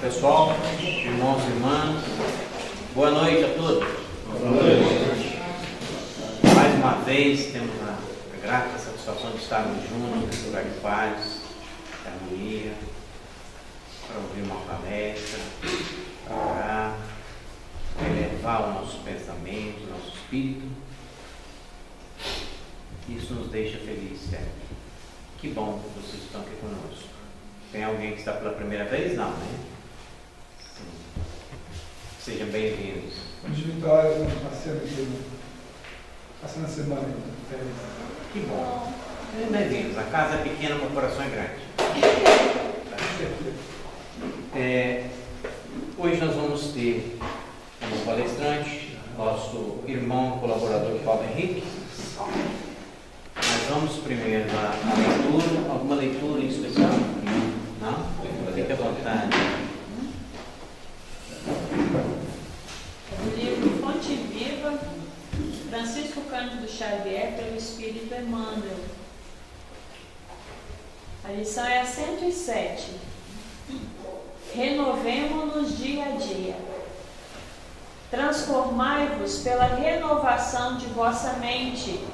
Pessoal, irmãos e irmãs, boa noite a todos. Boa noite. Mais uma vez temos a grata satisfação de estarmos juntos nesse lugar de paz, de harmonia, para ouvir uma palestra, para orar, para elevar o nosso pensamento, o nosso espírito. Isso nos deixa felizes, certo? Que bom que vocês estão aqui conosco. Tem alguém que está pela primeira vez? Não, né? Sim. Sejam bem-vindos. De Vitória, passando a semana. Que bom. Sejam bem-vindos. A casa é pequena, mas o coração é grande. Hoje nós vamos ter como palestrante nosso irmão colaborador Paulo Henrique. Nós vamos primeiro a leitura, alguma leitura em especial? Não? Fique à vontade. O livro Fonte Viva, Francisco Cândido Xavier, pelo Espírito Emmanuel. A lição é a 107. Renovemo-nos dia a dia. Transformai-vos pela renovação de vossa mente,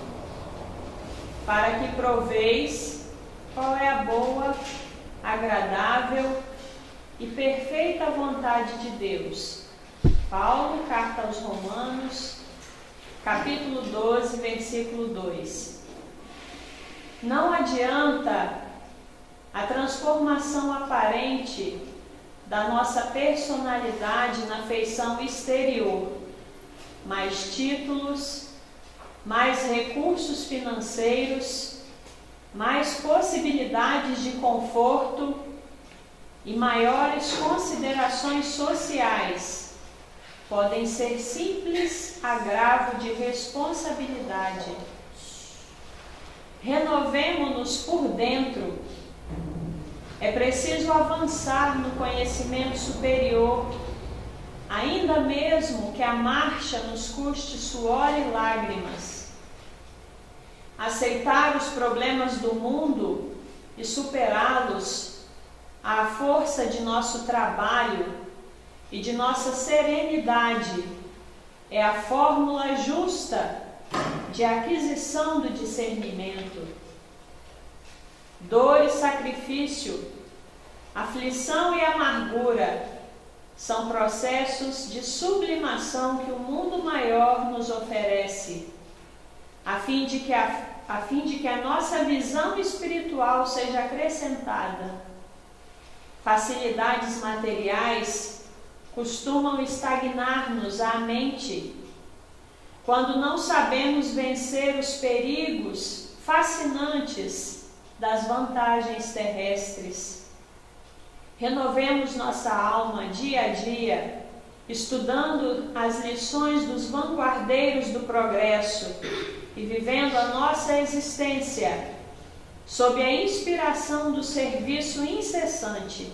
para que proveis qual é a boa, agradável e perfeita vontade de Deus. Paulo, carta aos Romanos, capítulo 12, versículo 2. Não adianta a transformação aparente da nossa personalidade na feição exterior, mais títulos, mais recursos financeiros, mais possibilidades de conforto e maiores considerações sociais podem ser simples agravo de responsabilidade. Renovemo-nos por dentro. É preciso avançar no conhecimento superior, ainda mesmo que a marcha nos custe suor e lágrimas. Aceitar os problemas do mundo e superá-los à força de nosso trabalho e de nossa serenidade é a fórmula justa de aquisição do discernimento. Dor e sacrifício, aflição e amargura são processos de sublimação que o mundo maior nos oferece, a fim de que a nossa visão espiritual seja acrescentada. Facilidades materiais costumam estagnar-nos a mente quando não sabemos vencer os perigos fascinantes das vantagens terrestres. Renovemos nossa alma dia a dia, estudando as lições dos vanguardeiros do progresso e vivendo a nossa existência sob a inspiração do serviço incessante.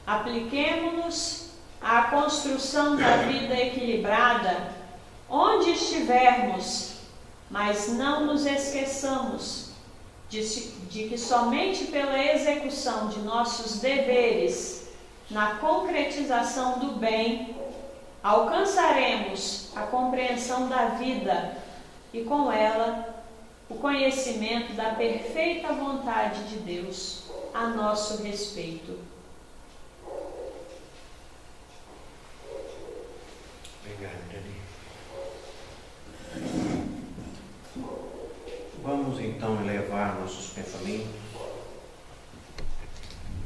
Apliquemo-nos à construção da vida equilibrada onde estivermos, mas não nos esqueçamos de que somente pela execução de nossos deveres, na concretização do bem, alcançaremos a compreensão da vida e, com ela, o conhecimento da perfeita vontade de Deus a nosso respeito. Obrigado, Dani. Vamos então elevar nossos pensamentos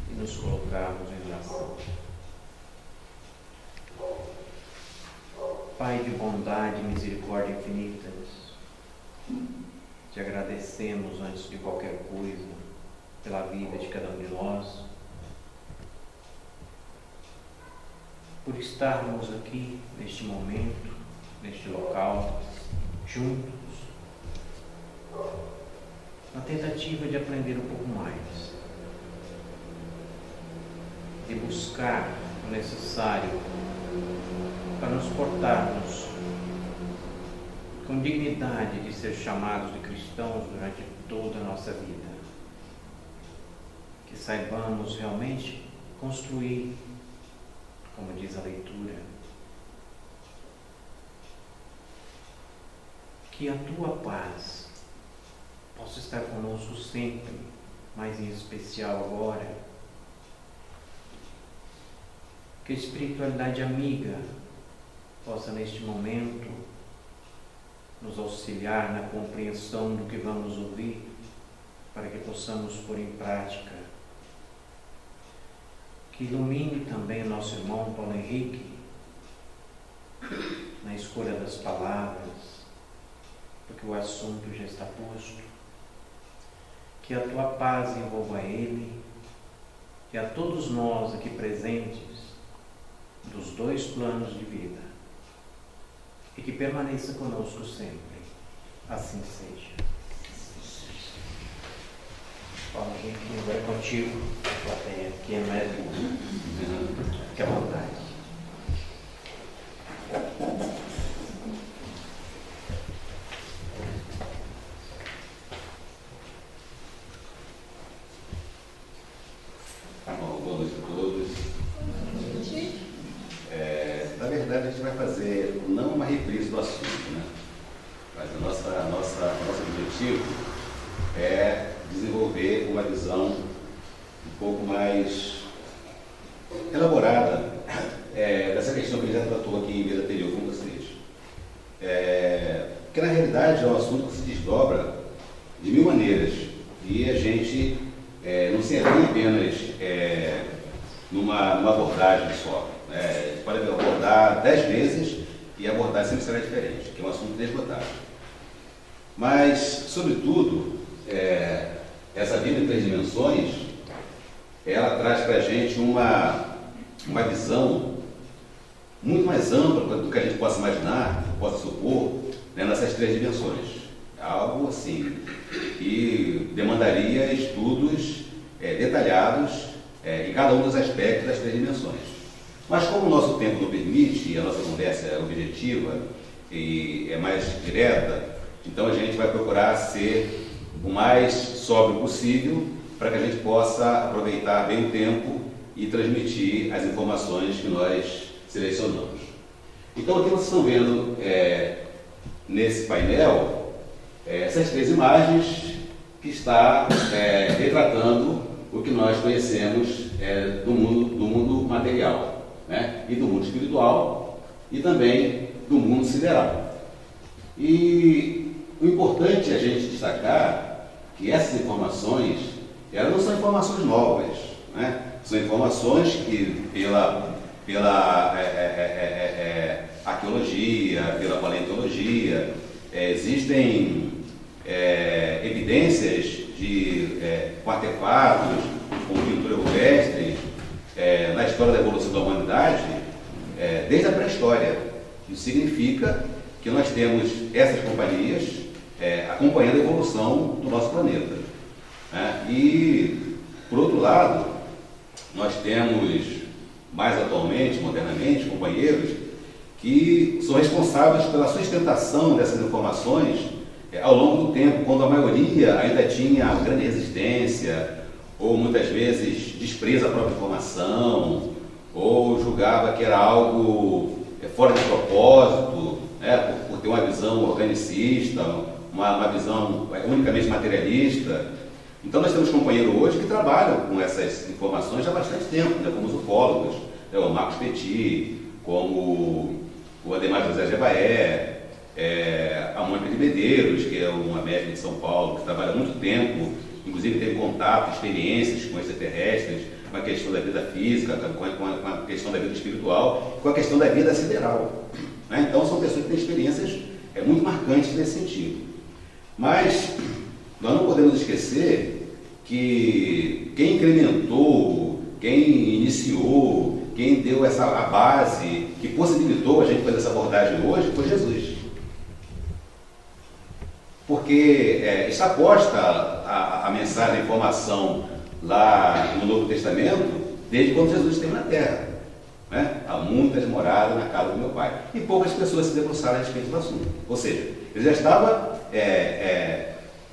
e nos colocarmos em oração. Pai de bondade e misericórdia infinitas, te agradecemos antes de qualquer coisa pela vida de cada um de nós, por estarmos aqui neste momento, neste local, juntos, na tentativa de aprender um pouco mais, de buscar o necessário para nos portarmos com dignidade de ser chamados de cristãos durante toda a nossa vida. Que saibamos realmente construir como diz a leitura, que a tua paz possa estar conosco sempre, mas em especial agora. Que a espiritualidade amiga possa neste momento nos auxiliar na compreensão do que vamos ouvir, para que possamos pôr em prática. Que ilumine também nosso irmão Paulo Henrique na escolha das palavras, porque o assunto já está posto. Que a tua paz envolva ele e a todos nós aqui presentes dos dois planos de vida, e que permaneça conosco sempre. Assim seja. Paulo Henrique, agora é contigo, plateia, que é médico. Fique à vontade. Boa noite a todos. Na verdade, a gente vai fazer não uma reprise do assunto, né? Mas o nosso objetivo é desenvolver uma visão um pouco mais elaborada dessa questão que ele já tratou aqui em vez anterior com vocês. Porque na realidade é um assunto que se desdobra de mil maneiras e a gente não se alinha apenas numa abordagem só. Pode abordar 10 vezes e a abordagem sempre será diferente, que é um assunto inesgotável. Mas, sobretudo, essa vida em 3 dimensões, ela traz para a gente uma visão muito mais ampla do que a gente possa imaginar, possa supor, nessas 3 dimensões. Algo assim, que demandaria estudos detalhados em cada um dos aspectos das 3 dimensões. Mas como o nosso tempo não permite, e a nossa conversa é objetiva e é mais direta, então a gente vai procurar ser o mais sóbrio possível para que a gente possa aproveitar bem o tempo e transmitir as informações que nós selecionamos. Então aqui vocês estão vendo nesse painel essas 3 imagens que está retratando o que nós conhecemos do mundo material, né? E do mundo espiritual e também do mundo sideral. E o importante é a gente destacar que essas informações, elas não são informações novas, né? São informações que pela arqueologia, pela paleontologia, existem evidências de artefatos com pintura rupestre na história da evolução da humanidade desde a pré-história. Isso significa que nós temos essas companhias acompanhando a evolução do nosso planeta. E, por outro lado, nós temos, mais atualmente, modernamente, companheiros que são responsáveis pela sustentação dessas informações ao longo do tempo, quando a maioria ainda tinha grande resistência, ou muitas vezes despreza a própria informação, ou julgava que era algo fora de propósito, por ter uma visão organicista, uma visão unicamente materialista. Então nós temos companheiros hoje que trabalham com essas informações há bastante tempo, como os ufólogos, o Marcos Petit, como o Ademar José Gebaé, a Mônica de Medeiros, que é uma médica de São Paulo, que trabalha há muito tempo, inclusive teve contato, experiências com extraterrestres, com a questão da vida física, com a questão da vida espiritual, com a questão da vida sideral. Então são pessoas que têm experiências muito marcantes nesse sentido. Mas nós não podemos esquecer que quem incrementou, quem iniciou, quem deu a base, que possibilitou a gente fazer essa abordagem hoje, foi Jesus. Porque está posta a mensagem, a informação lá no Novo Testamento, desde quando Jesus esteve na Terra. Há muitas moradas na casa do meu Pai. E poucas pessoas se debruçaram a respeito do assunto. Ou seja, ele já estava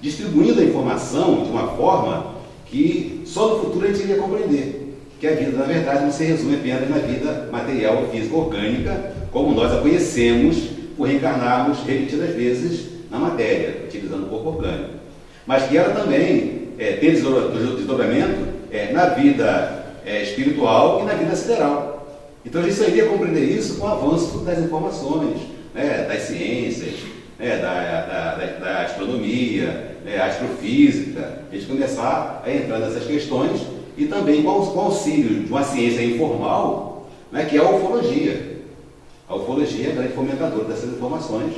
distribuindo a informação de uma forma que só no futuro a gente iria compreender. que a vida, na verdade, não se resume apenas na vida material, física, orgânica, como nós a conhecemos por reencarnarmos repetidas vezes na matéria, utilizando o corpo orgânico. Mas que ela também tem desdobramento na vida espiritual e na vida sideral. Então a gente só iria compreender isso com o avanço das informações, né, das ciências, da astronomia, astrofísica, a gente começar a entrar nessas questões e também com o auxílio de uma ciência informal, né, que é a ufologia. A ufologia é grande fomentadora dessas informações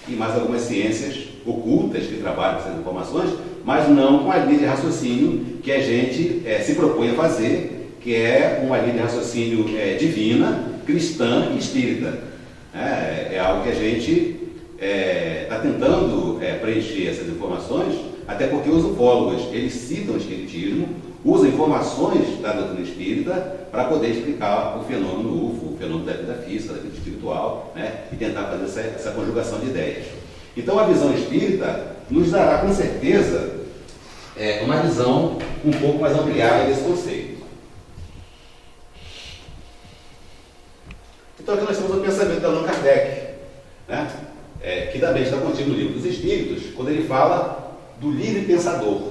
e mais algumas ciências ocultas que trabalham com essas informações, mas não com a linha de raciocínio que a gente se propõe a fazer, que é uma linha de raciocínio divina, cristã e espírita. É algo que a gente está tentando preencher essas informações, até porque os ufólogos, eles citam o espiritismo, usam informações da doutrina espírita para poder explicar o fenômeno UFO, o fenômeno da vida física, da vida espiritual, né, e tentar fazer essa conjugação de ideias. Então a visão espírita nos dará com certeza uma visão um pouco mais ampliada desse conceito. Então aqui nós temos o pensamento de Allan Kardec, né, que também está contido no Livro dos Espíritos, quando ele fala do livre pensador,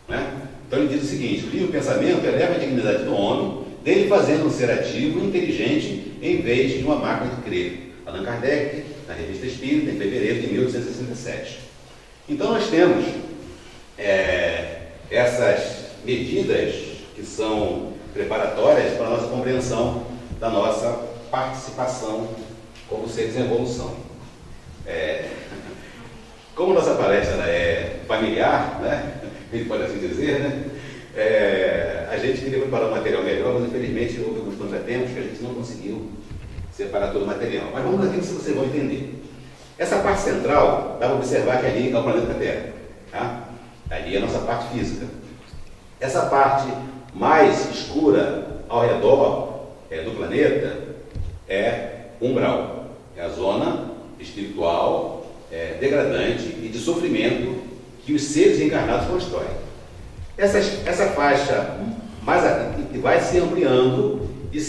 né? Então ele diz o seguinte: o livre pensamento eleva a dignidade do homem, dele fazendo um ser ativo e inteligente em vez de uma máquina de crer. Allan Kardec, na Revista Espírita, em fevereiro de 1867. Então nós temos essas medidas que são preparatórias para a nossa compreensão da nossa participação como seres em evolução. Como nossa palestra é familiar, né? A gente pode assim dizer, né? A gente queria preparar um material melhor, mas infelizmente houve alguns contratempos que a gente não conseguiu separar todo o material. Mas vamos aqui que vocês vão entender. Essa parte central, dá para observar que ali é o planeta Terra. Tá? Ali é a nossa parte física. Essa parte mais escura ao redor do planeta é umbral. É a zona espiritual, degradante e de sofrimento que os seres encarnados constroem. Essa faixa vai se ampliando e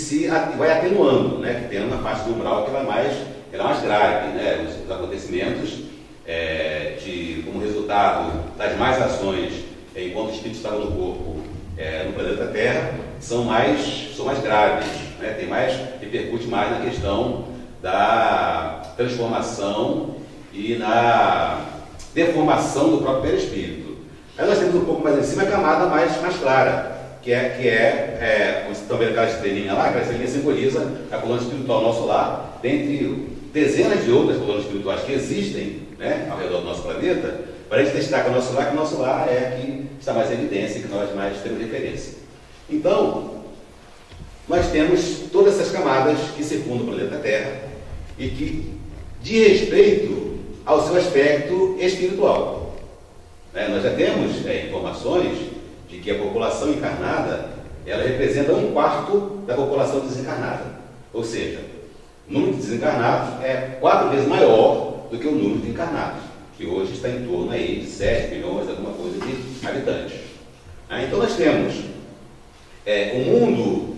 vai atenuando, né? Que tem uma faixa do umbral que ela é mais grave, né? Os acontecimentos como resultado das más ações enquanto o espírito estava no corpo no planeta Terra são mais graves, né? Repercute mais na questão da transformação e na deformação do próprio perispírito. Aí nós temos um pouco mais em cima a camada mais clara, que vocês estão vendo aquela estrelinha lá, aquela estrelinha simboliza a coluna espiritual nosso lar, dentre dezenas de outras colunas espirituais que existem, né, ao redor do nosso planeta, para a gente destacar o nosso lar, que o nosso lar é a que está mais em evidência, que nós mais temos referência. Então, nós temos todas essas camadas que circundam o planeta Terra e que diz respeito ao seu aspecto espiritual. Nós já temos informações de que a população encarnada ela representa 1/4 da população desencarnada. Ou seja, o número de desencarnados é 4 vezes maior do que o número de encarnados, que hoje está em torno aí de 7 milhões, alguma coisa de habitantes. Então nós temos um mundo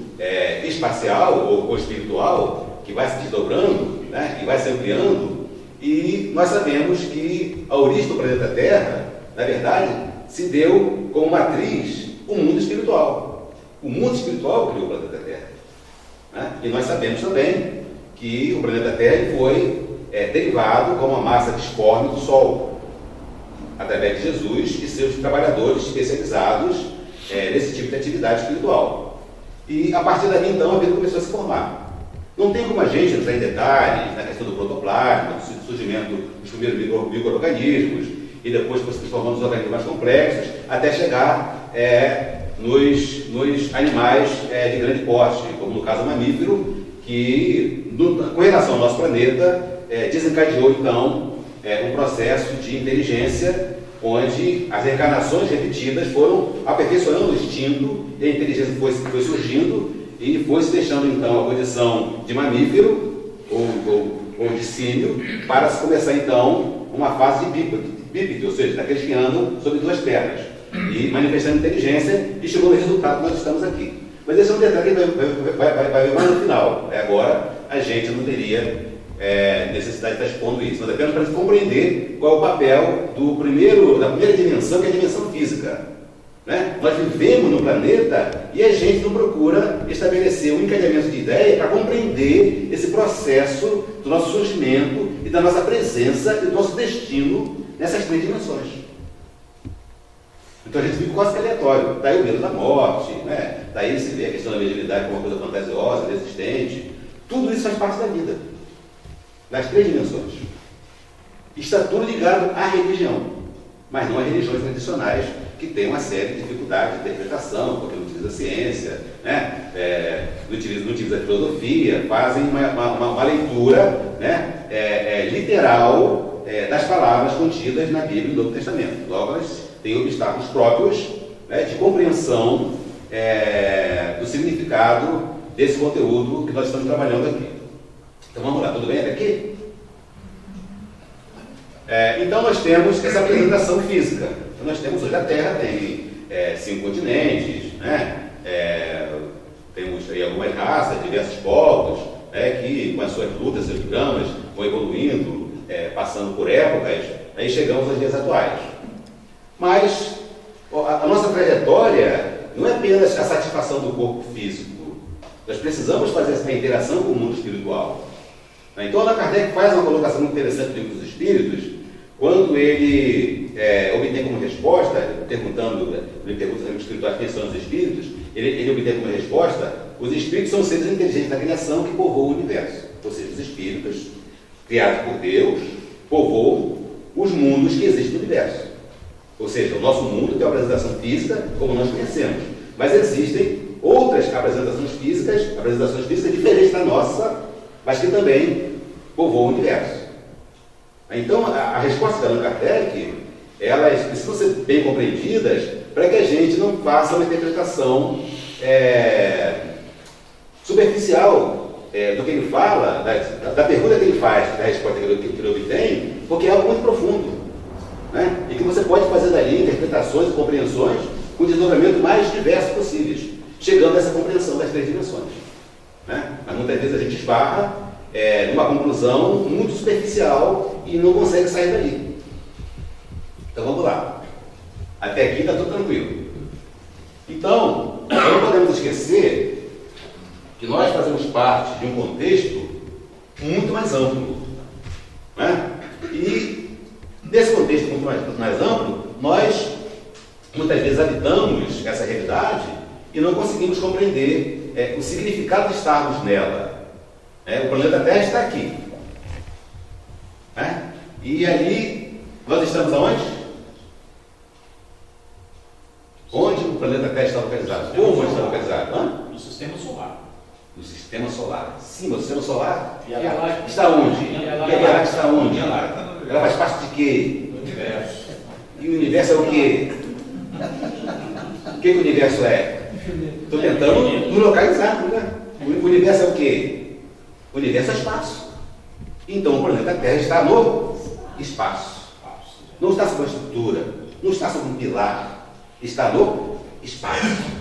espacial ou espiritual que vai se desdobrando, né, e vai se ampliando, e nós sabemos que a origem do planeta Terra, na verdade, se deu como matriz o mundo espiritual. O mundo espiritual criou o planeta Terra. Né? E nós sabemos também que o planeta Terra foi derivado como uma massa disforme do Sol, através de Jesus e seus trabalhadores especializados nesse tipo de atividade espiritual. E a partir dali, então, a vida começou a se formar. Não tem como a gente entrar em detalhes na questão do protoplasma, do surgimento dos primeiros micro-organismos, e depois se transformando nos organismos mais complexos, até chegar nos animais de grande porte, como no caso o mamífero, que, com relação ao nosso planeta, desencadeou, então, um processo de inteligência, onde as reencarnações repetidas foram aperfeiçoando o instinto, e a inteligência foi surgindo, e foi se deixando, então, a condição de mamífero, ou de símio, para se começar, então, uma fase de bípede, ou seja, daqueles que andam sobre 2 pernas, e manifestando inteligência, e chegou no resultado que nós estamos aqui. Mas esse é um detalhe que vai ver mais no final. Agora, a gente não teria necessidade de estar expondo isso, mas apenas para compreender qual é o papel da primeira dimensão, que é a dimensão física. Né? Nós vivemos no planeta e a gente não procura estabelecer um encadeamento de ideia para compreender esse processo do nosso surgimento e da nossa presença e do nosso destino nessas três dimensões. Então a gente vive quase que aleatório. Daí o medo da morte, né? Daí se vê a questão da mediunidade como uma coisa fantasiosa, resistente. Tudo isso faz parte da vida, nas três dimensões. Está tudo ligado à religião, mas não às religiões tradicionais, que tem uma série de dificuldades de interpretação, porque não utiliza a ciência, né? Não utiliza a filosofia, fazem uma leitura, né? Literal das palavras contidas na Bíblia e no Novo Testamento. Logo, elas têm obstáculos próprios, né, de compreensão do significado desse conteúdo que nós estamos trabalhando aqui. Então vamos lá, tudo bem até aqui? Então nós temos essa apresentação física. Então nós temos hoje a Terra, tem 5 continentes, né? Temos aí algumas raças, diversos povos, que com as suas lutas, seus dramas, vão evoluindo, passando por épocas, aí chegamos aos dias atuais. Mas a nossa trajetória não é apenas a satisfação do corpo físico. Nós precisamos fazer essa interação com o mundo espiritual. Então, Allan Kardec faz uma colocação muito interessante no Livro dos Espíritos, quando ele obtém como resposta, ele pergunta aos espirituais quem são os espíritos, ele obtém como resposta: os espíritos são seres inteligentes da criação que povoam o universo. Ou seja, os espíritos, criados por Deus, povoam os mundos que existem no universo. Ou seja, o nosso mundo tem uma apresentação física como nós conhecemos, mas existem outras apresentações físicas diferentes da nossa, mas que também povoam o universo. Então, a resposta de Allan Kardec, elas precisam ser bem compreendidas para que a gente não faça uma interpretação superficial do que ele fala, da pergunta que ele faz, da resposta que ele obtém, porque é algo muito profundo. Né? E que você pode fazer dali interpretações e compreensões com o desdobramento mais diversos possíveis, chegando a essa compreensão das três dimensões. Né? Mas muitas vezes a gente esbarra numa conclusão muito superficial e não consegue sair dali. Então vamos lá. Até aqui está tudo tranquilo. Então, não podemos esquecer que nós fazemos parte de um contexto muito mais amplo. Né? E nesse contexto muito mais amplo, nós muitas vezes habitamos essa realidade e não conseguimos compreender o significado de estarmos nela. O planeta Terra está aqui. Né? E ali, nós estamos aonde? Onde o planeta Terra está localizado? Como está localizado? No sistema solar. No sistema solar. Sim, mas o sistema solar E a galáxia? está onde? E a galáxia está onde? Ela faz parte de quê? Do universo. E o universo é o quê? O que o universo é? Estou tentando no localizar, né? O universo é o quê? O universo é espaço. Então o planeta Terra está no espaço. Não está sob uma estrutura, não está sob um pilar, está no espaço.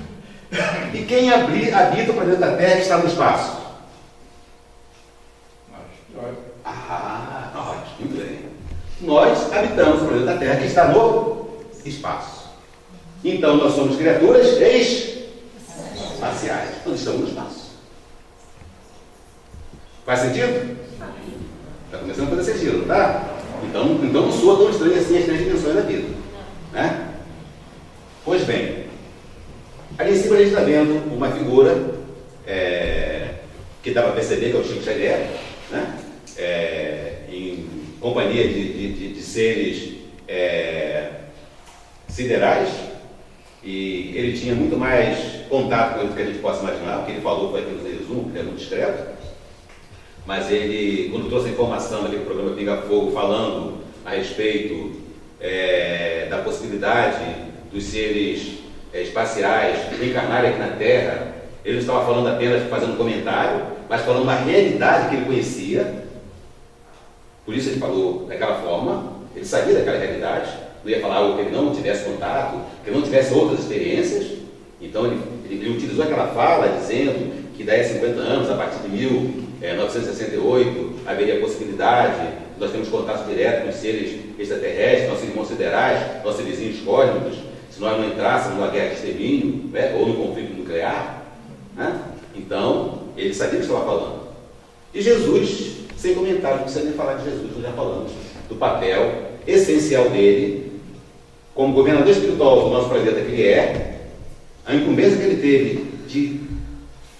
E quem habita o planeta Terra que está no espaço? Ótimo, muito bem. Nós habitamos o planeta Terra que está no espaço. Então nós somos criaturas espaciais. Nós estamos no espaço. Faz sentido? Está começando a fazer sentido, tá? Então não soa tão estranho assim as três dimensões da vida. Né? Pois bem, ali em cima a gente está vendo uma figura que dá para perceber que é o Chico Xavier, né? Em companhia de seres siderais, e ele tinha muito mais contato com ele do que a gente possa imaginar. O que ele falou foi aquele resumo, que é muito discreto. Mas ele, quando trouxe a informação daquele programa Pinga Fogo, falando a respeito da possibilidade dos seres espaciais reencarnarem aqui na Terra, ele não estava falando apenas fazendo um comentário, mas falando uma realidade que ele conhecia. Por isso ele falou daquela forma, ele sabia daquela realidade, não ia falar algo que ele não tivesse contato, que ele não tivesse outras experiências. Então ele utilizou aquela fala dizendo que daí a 50 anos, a partir de 1968, haveria possibilidade, nós temos contato direto com os seres extraterrestres, nossos irmãos siderais, nossos vizinhos cósmicos, se nós não entrássemos numa guerra de extermínio, né, ou num conflito nuclear, né? Então, ele sabia o que estava falando. E Jesus, sem comentário, não precisa nem falar de Jesus, nós já falamos do papel essencial dele, como governador espiritual do nosso planeta que ele é, a incumbência que ele teve de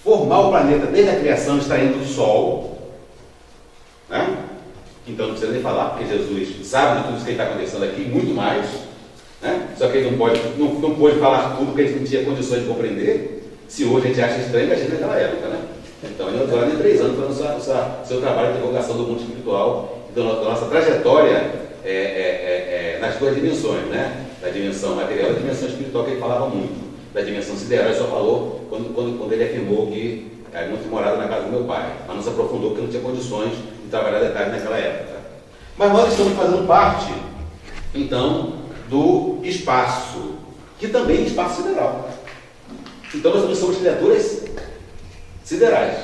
formar o planeta desde a criação, extraindo do Sol, né? Então não precisa nem falar, porque Jesus sabe de tudo isso que está acontecendo aqui, muito mais, né? Só que ele não pôde falar tudo, porque ele não tinha condições de compreender. Se hoje a gente acha estranho, imagina naquela época, né? Então ele não nem 3 anos fazendo seu trabalho de divulgação do mundo espiritual, da nossa trajetória nas 2 dimensões, né? Da dimensão material e da dimensão espiritual, que ele falava muito. Da dimensão sideral, ele só falou quando ele afirmou que não tinha morado na casa do meu pai, mas não se aprofundou porque não tinha condições de trabalhar detalhes naquela época. Mas nós estamos fazendo parte, então, do espaço, que também é espaço sideral. Então nós somos criaturas siderais,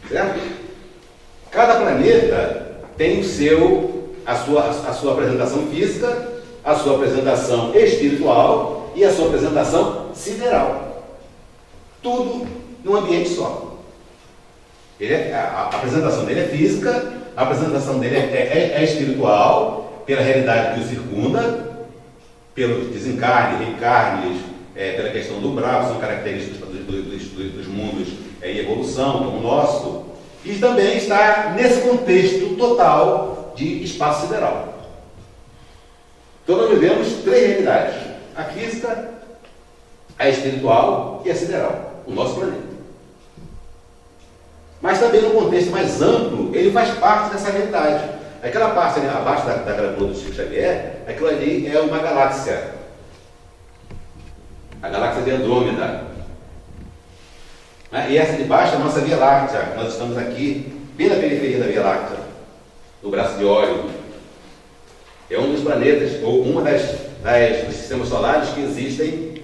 certo? Cada planeta tem a sua apresentação física, a sua apresentação espiritual e a sua apresentação sideral. Tudo num ambiente só. A apresentação dele é física, a apresentação dele é espiritual, pela realidade que o circunda, pelos desencarnes, reencarnes, pela questão do umbral, são características dos mundos em evolução, como o nosso, e também está nesse contexto total de espaço sideral. Então nós vivemos 3 realidades: a física, a espiritual e a sideral, o nosso planeta. Mas também no contexto mais amplo, ele faz parte dessa realidade. Aquela parte ali abaixo da gravura do Chico Xavier, aquilo ali é uma galáxia. A galáxia de Andrômeda. E essa de baixo é a nossa Via Láctea. Nós estamos aqui, bem na periferia da Via Láctea, no braço de Órion. É um dos planetas, ou uma dos sistemas solares que existem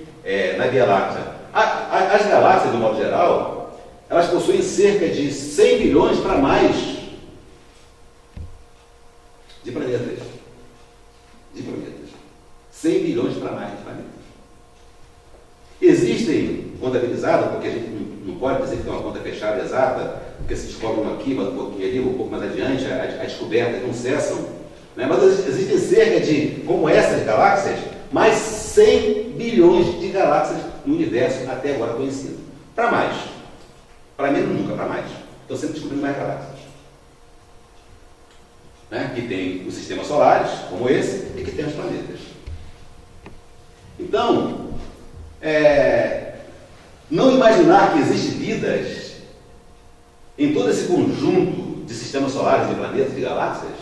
na Via Láctea. As galáxias, de modo geral, elas possuem cerca de 100 bilhões para mais de planetas. 100 bilhões para mais de planetas. Existem, contabilizadas, porque a gente não pode dizer que tem uma conta fechada exata, porque se descobre um aqui, um pouquinho ali, um pouco mais adiante, a descoberta não cessam, né? Mas existem cerca de, como essas galáxias, mais 100 bilhões de galáxias no universo até agora conhecido. Para mais. Para menos nunca, para mais. Estão sempre descobrindo mais galáxias. Né? Que tem os sistemas solares, como esse, e que tem os planetas. Então, não imaginar que existem vidas em todo esse conjunto de sistemas solares, de planetas, de galáxias,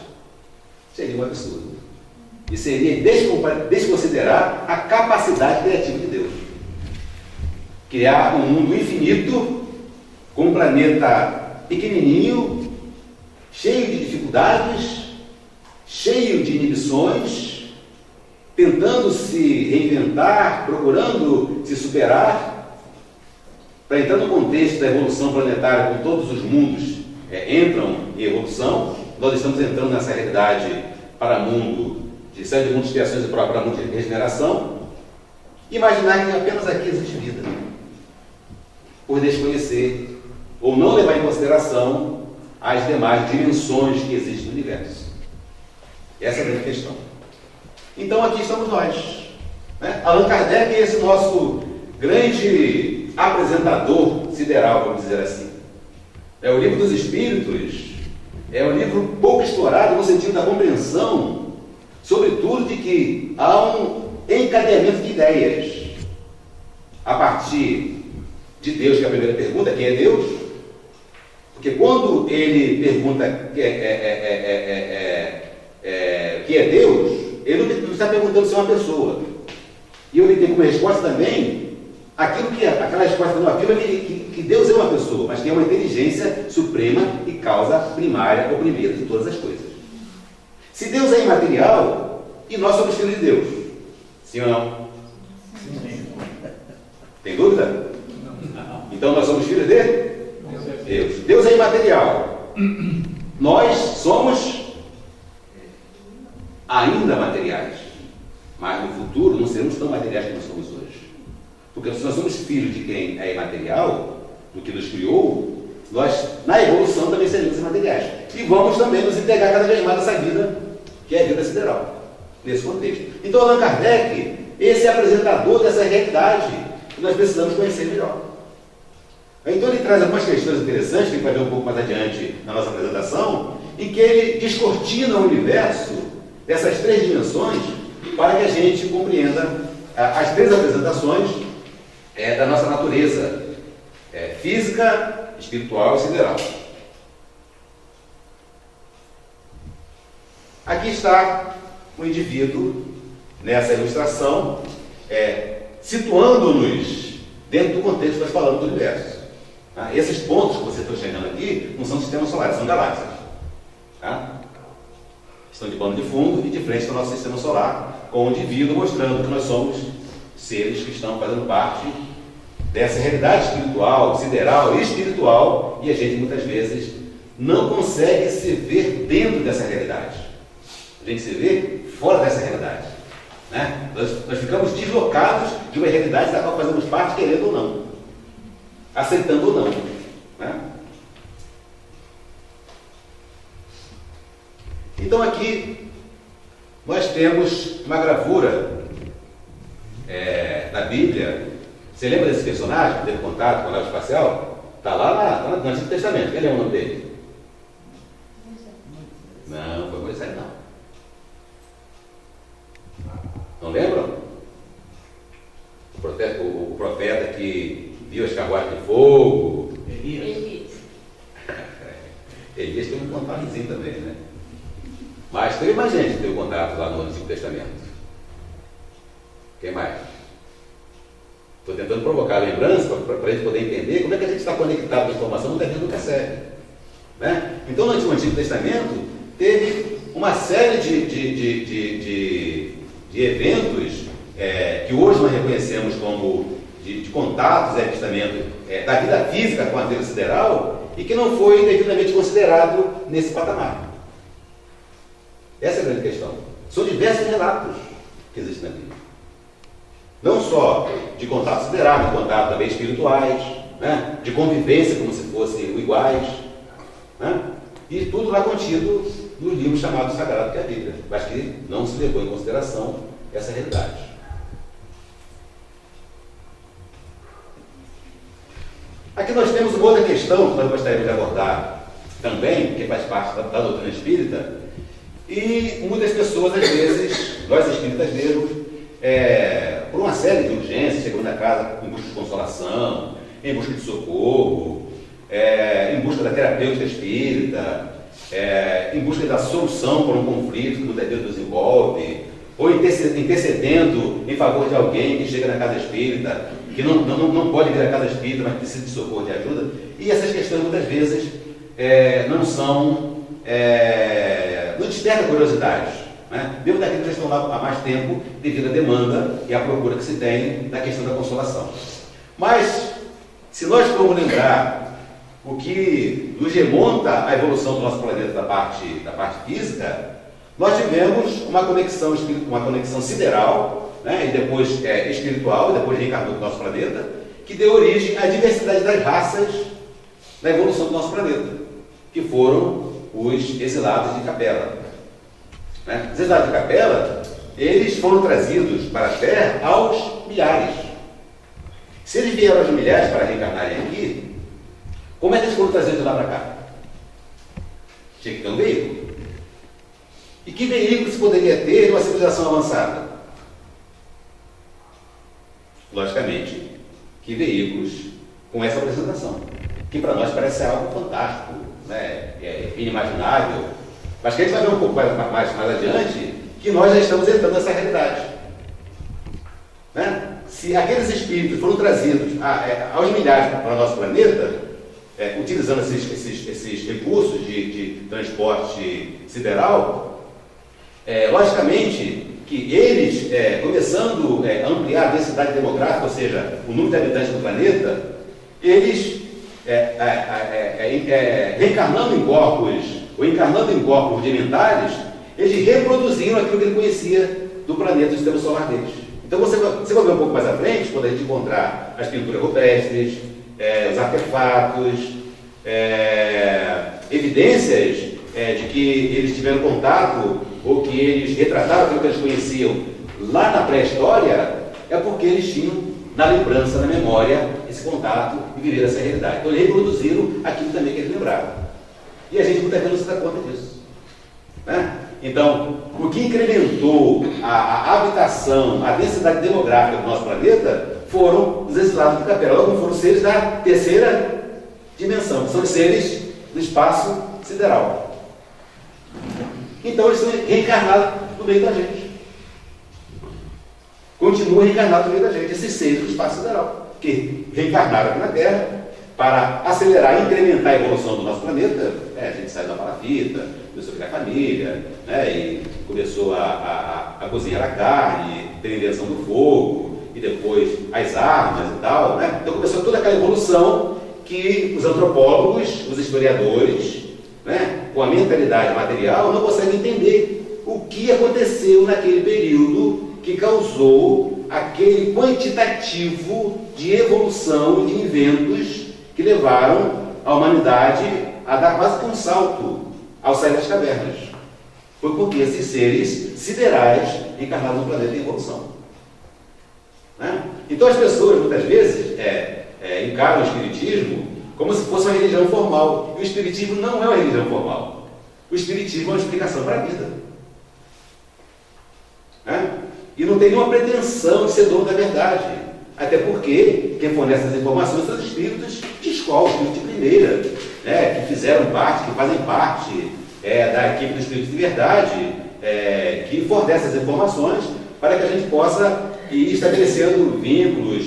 seria um absurdo. E seria desconsiderar a capacidade criativa de Deus. Criar um mundo infinito, com um planeta pequenininho, cheio de dificuldades, cheio de inibições, tentando se reinventar, procurando se superar, para entrar no contexto da evolução planetária, como todos os mundos entram em evolução. Nós estamos entrando nessa realidade para mundo de série de mundos de criações e para mundo de regeneração. Imaginar que apenas aqui existe vida, por desconhecer ou não levar em consideração as demais dimensões que existem no universo. Essa é a grande questão. Então aqui estamos nós, né? Allan Kardec é esse nosso grande apresentador sideral, vamos dizer assim. É o Livro dos Espíritos, é um livro pouco explorado no sentido da compreensão, sobretudo de que há um encadeamento de ideias a partir de Deus, que é a primeira pergunta: quem é Deus? Porque quando ele pergunta que é Deus, ele não está perguntando se é uma pessoa. E eu tenho como resposta também aquela resposta não afirma que Deus é uma pessoa, mas que é uma inteligência suprema e causa primária ou primeira de todas as coisas. Se Deus é imaterial, e nós somos filhos de Deus, sim ou não? Sim. Tem dúvida? Então nós somos filhos de Deus. Deus é imaterial. Nós somos ainda materiais. Mas no futuro não seremos tão materiais como somos hoje. Porque se nós somos filhos de quem é imaterial, do que nos criou, nós, na evolução, também seremos imateriais. E vamos também nos entregar cada vez mais essa vida, que é a vida sideral, nesse contexto. Então, Allan Kardec, esse é apresentador dessa realidade que nós precisamos conhecer melhor. Então, ele traz algumas questões interessantes, que a gente vai ver um pouco mais adiante na nossa apresentação, em que ele descortina o universo dessas três dimensões para que a gente compreenda as três apresentações da nossa natureza física, espiritual e sideral. Aqui está o indivíduo nessa ilustração, situando-nos dentro do contexto que nós falamos do universo. Tá? Esses pontos que vocês estão chegando aqui não são sistemas solares, são galáxias. Tá? Estão de pano de fundo e de frente do nosso sistema solar, com o indivíduo mostrando que nós somos seres que estão fazendo parte dessa realidade espiritual, sideral e espiritual, e a gente muitas vezes não consegue se ver dentro dessa realidade. A gente se vê fora dessa realidade. Né? Nós ficamos deslocados de uma realidade da qual fazemos parte, querendo ou não, aceitando ou não. Né? Então aqui nós temos uma gravura da Bíblia. Você lembra desse personagem que teve contato com a nave espacial? Está lá no Antigo Testamento. Quem lembra o nome dele? Não, foi Moisés não. Não lembram? O profeta que viu as carruagens de fogo. Elias. Elias teve um contato também, né? Mas teve mais gente que teve contato lá no Antigo Testamento. Quem mais? Estou tentando provocar a lembrança para a gente poder entender como é que a gente está conectado com a informação, muita gente não percebe. Né? Então, no Antigo Testamento, teve uma série de eventos que hoje nós reconhecemos como de contatos e avistamento da vida física com a vida sideral e que não foi devidamente considerado nesse patamar. Essa é a grande questão. São diversos relatos que existem na Bíblia. Não só de contatos siderais, mas de contatos também espirituais, né? De convivência como se fossem iguais. Né? E tudo lá contido no livro chamado Sagrado, que é a Bíblia. Mas que não se levou em consideração essa realidade. Aqui nós temos uma outra questão que nós gostaríamos de abordar também, que faz parte da doutrina espírita, e muitas pessoas, às vezes, nós espíritas mesmos, por uma série de urgências, chegando a casa em busca de consolação, em busca de socorro, em busca da terapêutica espírita, em busca da solução para um conflito que muitas vezes nos envolve, ou intercedendo em favor de alguém que chega na casa espírita, que não pode vir à casa espírita, mas precisa de socorro, de ajuda. E essas questões muitas vezes não despertam curiosidade. Né? Mesmo daqueles que estão lá há mais tempo, devido à demanda e à procura que se tem da questão da consolação. Mas, se nós formos lembrar o que nos remonta à evolução do nosso planeta da parte física, nós tivemos uma conexão sideral, né? E depois espiritual, e depois reencarnou do nosso planeta, que deu origem à diversidade das raças da evolução do nosso planeta, que foram os exilados de Capela. Né? Os exilados de Capela, eles foram trazidos para a Terra aos milhares. Se eles vieram aos milhares para reencarnarem aqui, como é que eles foram trazidos de lá para cá? Tinha que ter um veículo. E que veículo se poderia ter numa civilização avançada? Logicamente, que veículos com essa apresentação, que para nós parece algo fantástico, né? Inimaginável, mas que a gente vai ver um pouco mais adiante, que nós já estamos entrando nessa realidade. Né? Se aqueles espíritos foram trazidos aos milhares para o nosso planeta, utilizando esses recursos de transporte sideral, logicamente que eles, começando a ampliar a densidade demográfica, ou seja, o número de habitantes do planeta, eles, reencarnando em corpos, ou encarnando em corpos rudimentares, eles reproduziram aquilo que ele conhecia do planeta, do sistema solar deles. Então você vai ver um pouco mais à frente, quando a gente encontrar as pinturas rupestres, os artefatos, evidências de que eles tiveram contato, ou que eles retrataram aquilo que eles conheciam lá na pré-história, é porque eles tinham na lembrança, na memória, esse contato e viveram essa realidade. Então eles reproduziram aquilo também que eles lembravam. E a gente muitas vezes não se dá conta disso, né? Então, o que incrementou a habitação, a densidade demográfica do nosso planeta foram os exilados do Capela. Logo, foram seres da terceira dimensão, que são os seres do espaço sideral. Então, eles são reencarnados no meio da gente. Continuam reencarnados no meio da gente, esses seres do espaço sideral, que reencarnaram aqui na Terra para acelerar e incrementar a evolução do nosso planeta. A gente saiu da palafita, começou a criar família, né, e começou a cozinhar a carne, ter a invenção do fogo, e depois as armas e tal, né? Então começou toda aquela evolução que os antropólogos, os historiadores, né, com a mentalidade material, não conseguem entender o que aconteceu naquele período que causou aquele quantitativo de evolução de inventos que levaram a humanidade a dar quase que um salto ao sair das cavernas. Foi porque esses seres siderais encarnaram no planeta em evolução, né? Então as pessoas muitas vezes encaram o espiritismo como se fosse uma religião formal. E o espiritismo não é uma religião formal. O espiritismo é uma explicação para a vida, né? E não tem nenhuma pretensão de ser dono da verdade. Até porque quem fornece as informações são os espíritos de escola, os espíritos de primeira, né, que fizeram parte, que fazem parte da equipe do Espírito de Verdade, que fornece as informações para que a gente possa ir estabelecendo vínculos,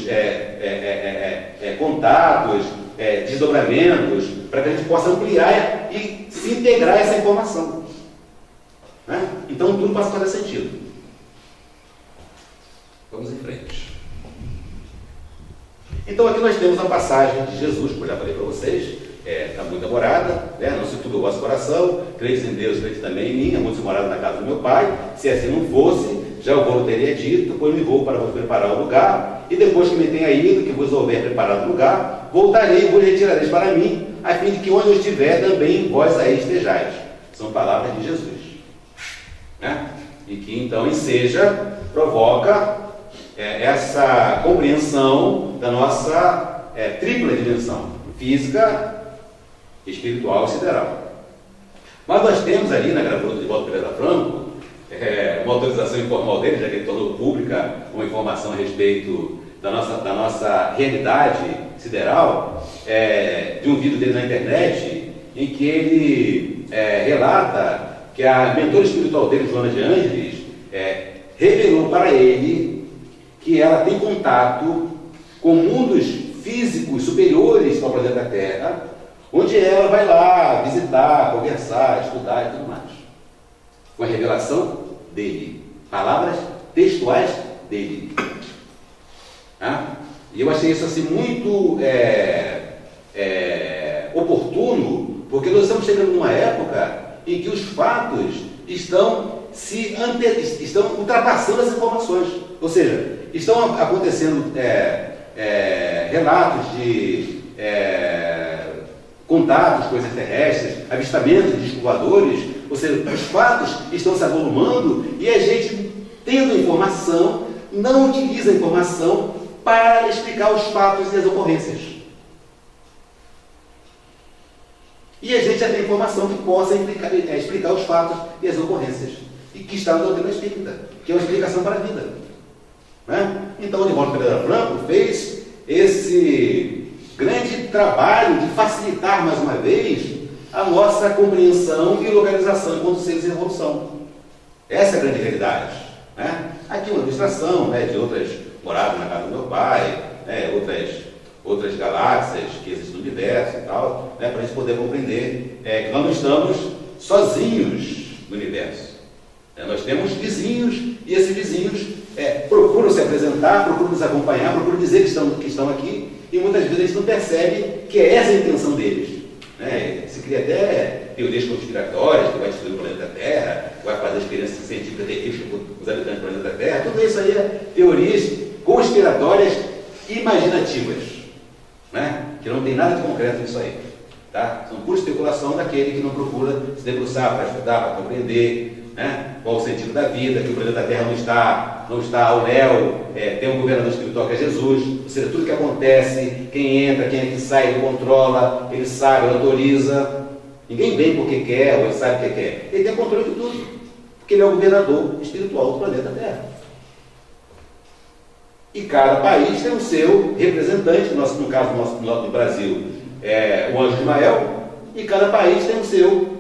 contatos, desdobramentos, para que a gente possa ampliar e se integrar essa informação, né? Então tudo passa a fazer sentido. Vamos em frente. Então aqui nós temos a passagem de Jesus, como eu já falei para vocês, está muito demorada, né? Não se tudo o vosso coração, credes em Deus, credes também em mim, há muitos morados na casa do meu Pai, se assim não fosse, já o vou teria dito, pois me vou para vos preparar o lugar, e depois que me tenha ido, que vos houver preparado o lugar, voltarei e vos retirareis para mim, a fim de que onde eu estiver, também vós aí estejais. São palavras de Jesus, né? E que então enseja, provoca essa compreensão da nossa tripla dimensão, física, espiritual e sideral. Mas nós temos ali na gravura de Divaldo Pereira Franco uma autorização informal dele, já que ele tornou pública uma informação a respeito da nossa realidade sideral, de um vídeo dele na internet, em que ele relata que a mentora espiritual dele, Joana de Ângeles, revelou para ele que ela tem contato com mundos físicos superiores ao planeta Terra, onde ela vai lá visitar, conversar, estudar e tudo mais. Foi a revelação dele, palavras textuais dele. E eu achei isso assim muito oportuno, porque nós estamos chegando numa época em que os fatos estão ultrapassando as informações. Ou seja, estão acontecendo relatos de contatos com extraterrestres, avistamentos de discos voadores, ou seja, os fatos estão se avolumando e a gente, tendo informação, não utiliza a informação para explicar os fatos e as ocorrências. E a gente já tem informação que possa explicar os fatos e as ocorrências, e que está na doutrina espírita, que é uma explicação para a vida, né? Então, o Divaldo Pereira Franco fez esse grande trabalho de facilitar mais uma vez a nossa compreensão e localização enquanto seres em evolução. Essa é a grande realidade, né? Aqui uma ilustração, né, de outras moradas na casa do meu pai, né, outras galáxias que existem no universo e tal, né, para a gente poder compreender que nós não estamos sozinhos no universo. Nós temos vizinhos, e esses vizinhos procuram se apresentar, procuram nos acompanhar, procuram dizer que estão aqui, e muitas vezes a gente não percebe que é essa a intenção deles. Se cria até teorias conspiratórias, que vai destruir o planeta Terra, que vai fazer experiências científicas terríveis com os habitantes do planeta Terra. Tudo isso aí é teorias conspiratórias imaginativas, que não tem nada de concreto nisso aí. Tá? São pura especulação daquele que não procura se debruçar para estudar, para compreender qual o sentido da vida, que o planeta Terra não está ao léu, tem um governador espiritual que é Jesus, ou seja, tudo que acontece, quem entra, quem é que sai, ele controla, ele sabe, ele autoriza. Ninguém vem porque quer, ou ele sabe o que quer. Ele tem controle de tudo, porque ele é o governador espiritual do planeta Terra. E cada país tem o seu representante, no caso do Brasil, o anjo de Ismael, e cada país tem o seu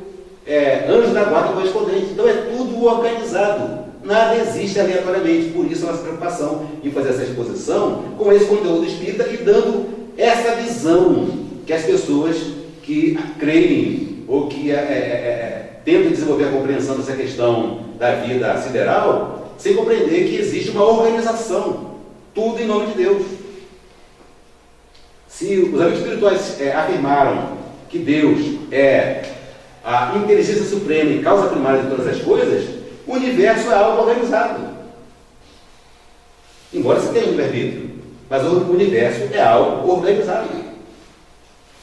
anjo da guarda correspondente. Então é tudo organizado, nada existe aleatoriamente. Por isso a nossa preocupação em fazer essa exposição com esse conteúdo espírita e dando essa visão que as pessoas que creem ou que tentam desenvolver a compreensão dessa questão da vida sideral, sem compreender que existe uma organização, tudo em nome de Deus. Se os amigos espirituais afirmaram que Deus é a inteligência suprema e causa primária de todas as coisas, o universo é algo organizado. Embora se tenha um livre-arbítrio, mas o universo é algo organizado.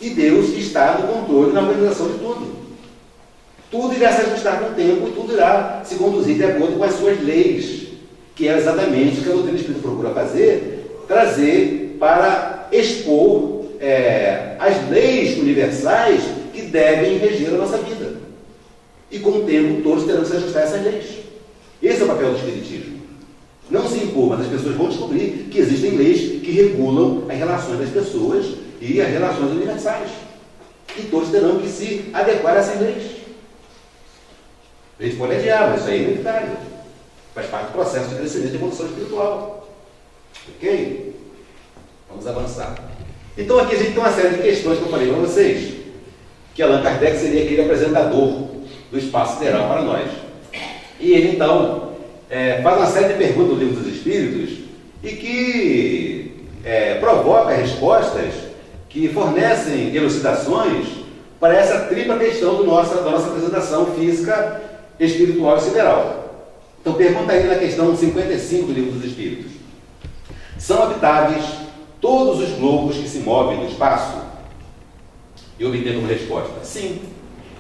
E Deus está no controle, na organização de tudo. Tudo irá se ajustar com o tempo e tudo irá se conduzir de acordo com as suas leis, que é exatamente o que a doutrina espírita procura fazer, trazer para expor as leis universais que devem reger a nossa vida. E com o tempo todos terão que se ajustar a essas leis. Esse é o papel do Espiritismo. Não se impor, mas as pessoas vão descobrir que existem leis que regulam as relações das pessoas e as relações universais. E todos terão que se adequar a essas leis. A gente pode adiar, mas isso aí é inevitável. Faz parte do processo de crescimento e evolução espiritual. Ok? Vamos avançar. Então aqui a gente tem uma série de questões que eu falei para vocês, que Allan Kardec seria aquele apresentador do espaço sideral para nós. E ele então faz uma série de perguntas no Livro dos Espíritos e que provoca respostas que fornecem elucidações para essa tripla questão da nossa apresentação física, espiritual e sideral. Então pergunta aí na questão 55 do Livro dos Espíritos: são habitáveis todos os globos que se movem no espaço? E obtém como resposta: sim.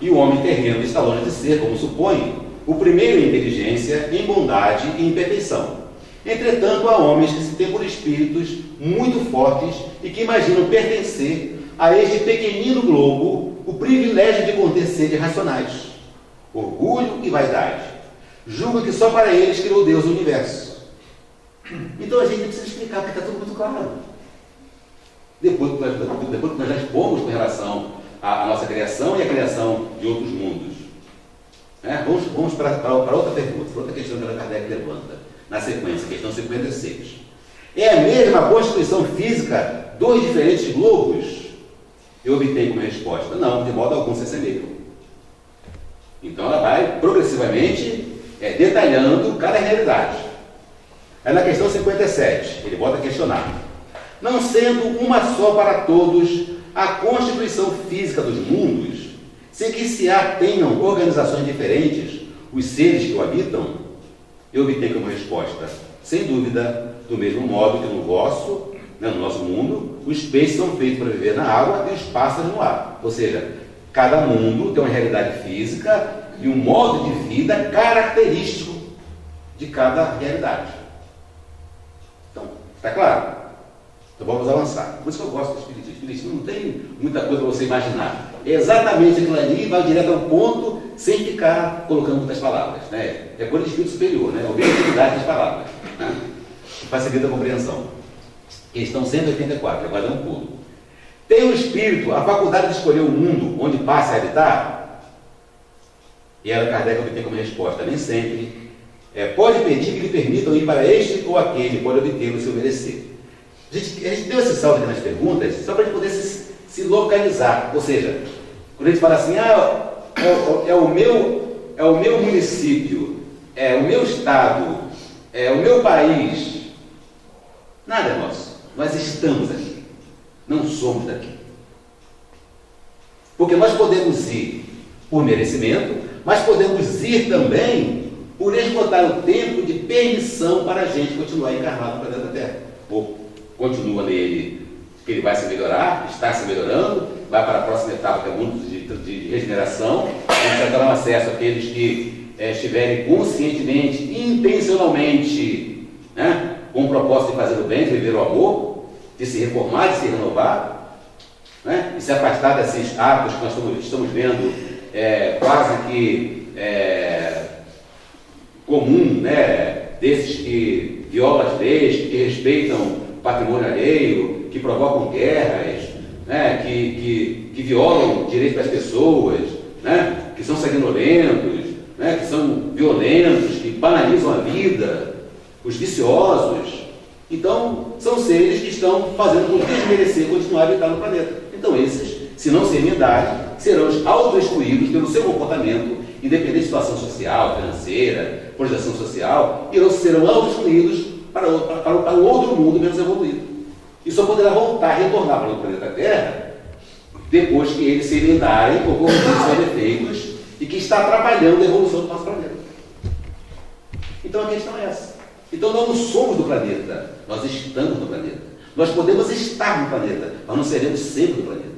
E o homem terreno está longe de ser, como supõe, o primeiro em inteligência, em bondade e em perfeição. Entretanto, há homens que se têm por espíritos muito fortes e que imaginam pertencer a este pequenino globo o privilégio de conter seres racionais, orgulho e vaidade. Julgam que só para eles criou Deus o universo. Então a gente precisa explicar, porque está tudo muito claro. Depois que nós já expomos com relação à nossa criação e à criação de outros mundos. Vamos para outra pergunta, para outra questão que Allan Kardec levanta, na sequência, questão 56. É a mesma constituição física dos diferentes globos? Eu obtenho como resposta: não, de modo algum se assemelham. Então ela vai progressivamente detalhando cada realidade. Aí na questão 57, ele volta a questionar: não sendo uma só para todos a constituição física dos mundos, sem que se tenham organizações diferentes os seres que o habitam? Eu obtenho como resposta: sem dúvida, do mesmo modo que no nosso mundo, os peixes são feitos para viver na água e os pássaros no ar. Ou seja, cada mundo tem uma realidade física e um modo de vida característico de cada realidade. Então, está claro? Então vamos avançar. Por isso que eu gosto do Espiritismo. O Espiritismo não tem muita coisa para você imaginar. É exatamente aquilo ali, vai direto ao ponto, sem ficar colocando muitas palavras. É coisa de espírito superior, a objetividade das palavras. Facilita a compreensão. Questão 184, agora dá um pulo. Tem o espírito a faculdade de escolher o mundo onde passe a habitar? E Allan Kardec obtém como resposta: nem sempre. Pode pedir que lhe permitam ir para este ou aquele, pode obtê-lo se obedecer. A gente deu esse salto aqui nas perguntas só para a gente poder se localizar. Ou seja, quando a gente fala assim, é o meu município, o meu estado, o meu país, nada é nosso. Nós estamos aqui, não somos daqui. Porque nós podemos ir por merecimento, mas podemos ir também por esgotar o tempo de permissão para a gente continuar encarnado no planeta Terra. Ou continua nele, que ele vai se melhorar, está se melhorando, vai para a próxima etapa, que é o mundo de regeneração, onde vai dar um acesso àqueles que estiverem conscientemente, intencionalmente, né, com o propósito de fazer o bem, de viver o amor, de se reformar, de se renovar, né, e se afastar desses hábitos que nós estamos vendo quase que comum, né, desses que violam as leis, que respeitam o patrimônio alheio, que provocam guerras, né, que violam o direito das pessoas, né, que são sanguinolentos, né, que são violentos, que banalizam a vida, os viciosos. Então, são seres que estão fazendo com desmerecer continuar a habitar no planeta. Então, esses, se não se emendarem, serão auto-excluídos pelo seu comportamento, independente de situação social, financeira, projeção social, e serão auto-excluídos para o outro mundo menos evoluído. E só poderá retornar para o planeta Terra depois que eles se emendarem ou corrigirem seus defeitos e que está atrapalhando a evolução do nosso planeta. Então a questão é essa. Então nós não somos do planeta, nós estamos no planeta. Nós podemos estar no planeta, mas não seremos sempre do planeta.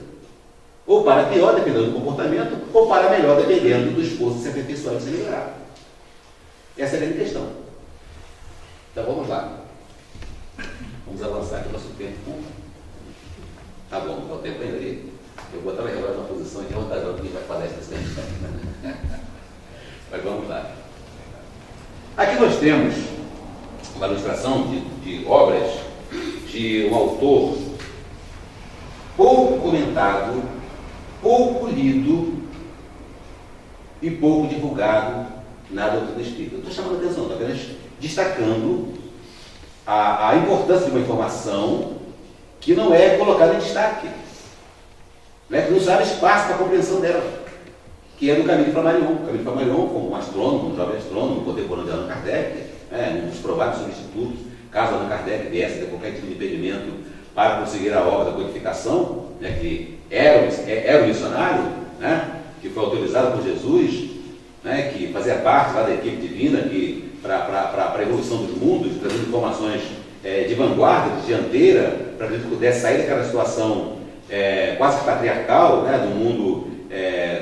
Ou para pior, dependendo do comportamento, ou para melhor, dependendo do esforço de se aperfeiçoar e de se melhorar. Essa é a grande questão. Então vamos lá. Vamos avançar aqui o nosso tempo. Tá bom, o tempo ainda ali. Eu vou botar o relógio na posição de vontade para quem vai palestra sempre. Mas vamos lá. Aqui nós temos uma ilustração de obras de um autor pouco comentado, pouco lido e pouco divulgado na doutrina espírita. Eu estou chamando a atenção, estou apenas destacando a importância de uma informação que não é colocada em destaque, né? Que não se abre espaço para a compreensão dela, que é do Camille Flammarion. Camille Flammarion, como um astrônomo, um jovem astrônomo, contemporâneo de Allan Kardec, um dos prováveis substitutos, caso Allan Kardec viesse ter qualquer tipo de impedimento para conseguir a obra da codificação, né, que era o missionário, né, que foi autorizado por Jesus, né, que fazia parte lá da equipe divina para a evolução dos mundos, trazendo informações de vanguarda, de dianteira, para que a gente pudesse sair daquela situação quase patriarcal, né, do mundo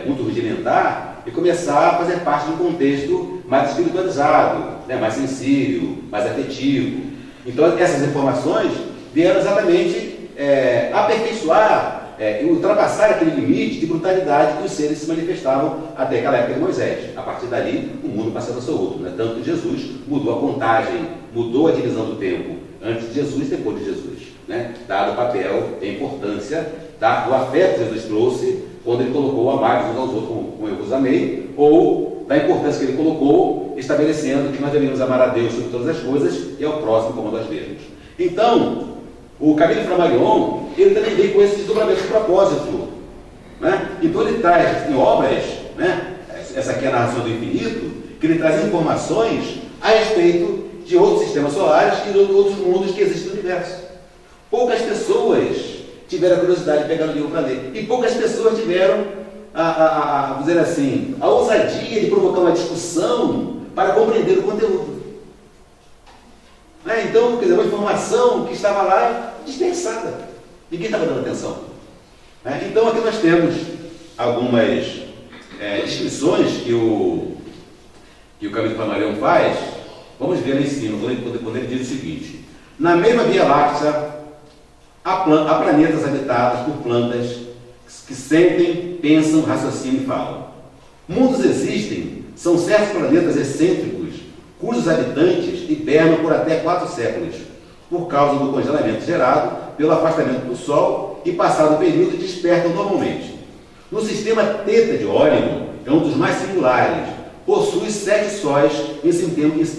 muito rudimentar, e começar a fazer parte de um contexto mais espiritualizado, né, mais sensível, mais afetivo. Então essas informações vieram exatamente aperfeiçoar e ultrapassar aquele limite de brutalidade que os seres se manifestavam até aquela época de Moisés. A partir dali, o mundo passava a ser outro, né? Tanto que Jesus mudou a contagem, mudou a divisão do tempo antes de Jesus e depois de Jesus, né? Dado o papel, a importância do afeto que Jesus trouxe quando ele colocou amar uns aos outros como eu vos amei, ou da importância que ele colocou estabelecendo que nós deveríamos amar a Deus sobre todas as coisas e ao próximo como nós mesmos. Então, o Camille Flammarion, ele também veio com esse desdobramento de propósito, né? Então ele traz em obras, né, essa aqui é a narração do infinito, que ele traz informações a respeito de outros sistemas solares e de outros mundos que existem no universo. Poucas pessoas tiveram a curiosidade de pegar o livro para ler, e poucas pessoas tiveram vamos dizer assim, a ousadia de provocar uma discussão para compreender o conteúdo. Então, quer dizer, uma informação que estava lá dispensada. Ninguém estava dando atenção. Então, aqui nós temos algumas descrições que o Camille Flammarion faz. Vamos ver lá em cima, quando ele diz o seguinte: na mesma Via Láctea, há planetas habitados por plantas que sentem, pensam, raciocinam e falam. Mundos existem, são certos planetas excêntricos, cujos habitantes hibernam por até 4 séculos, por causa do congelamento gerado pelo afastamento do Sol e, passado o período, despertam normalmente. No sistema Teta de Órion, é um dos mais singulares, possui 7 sóis em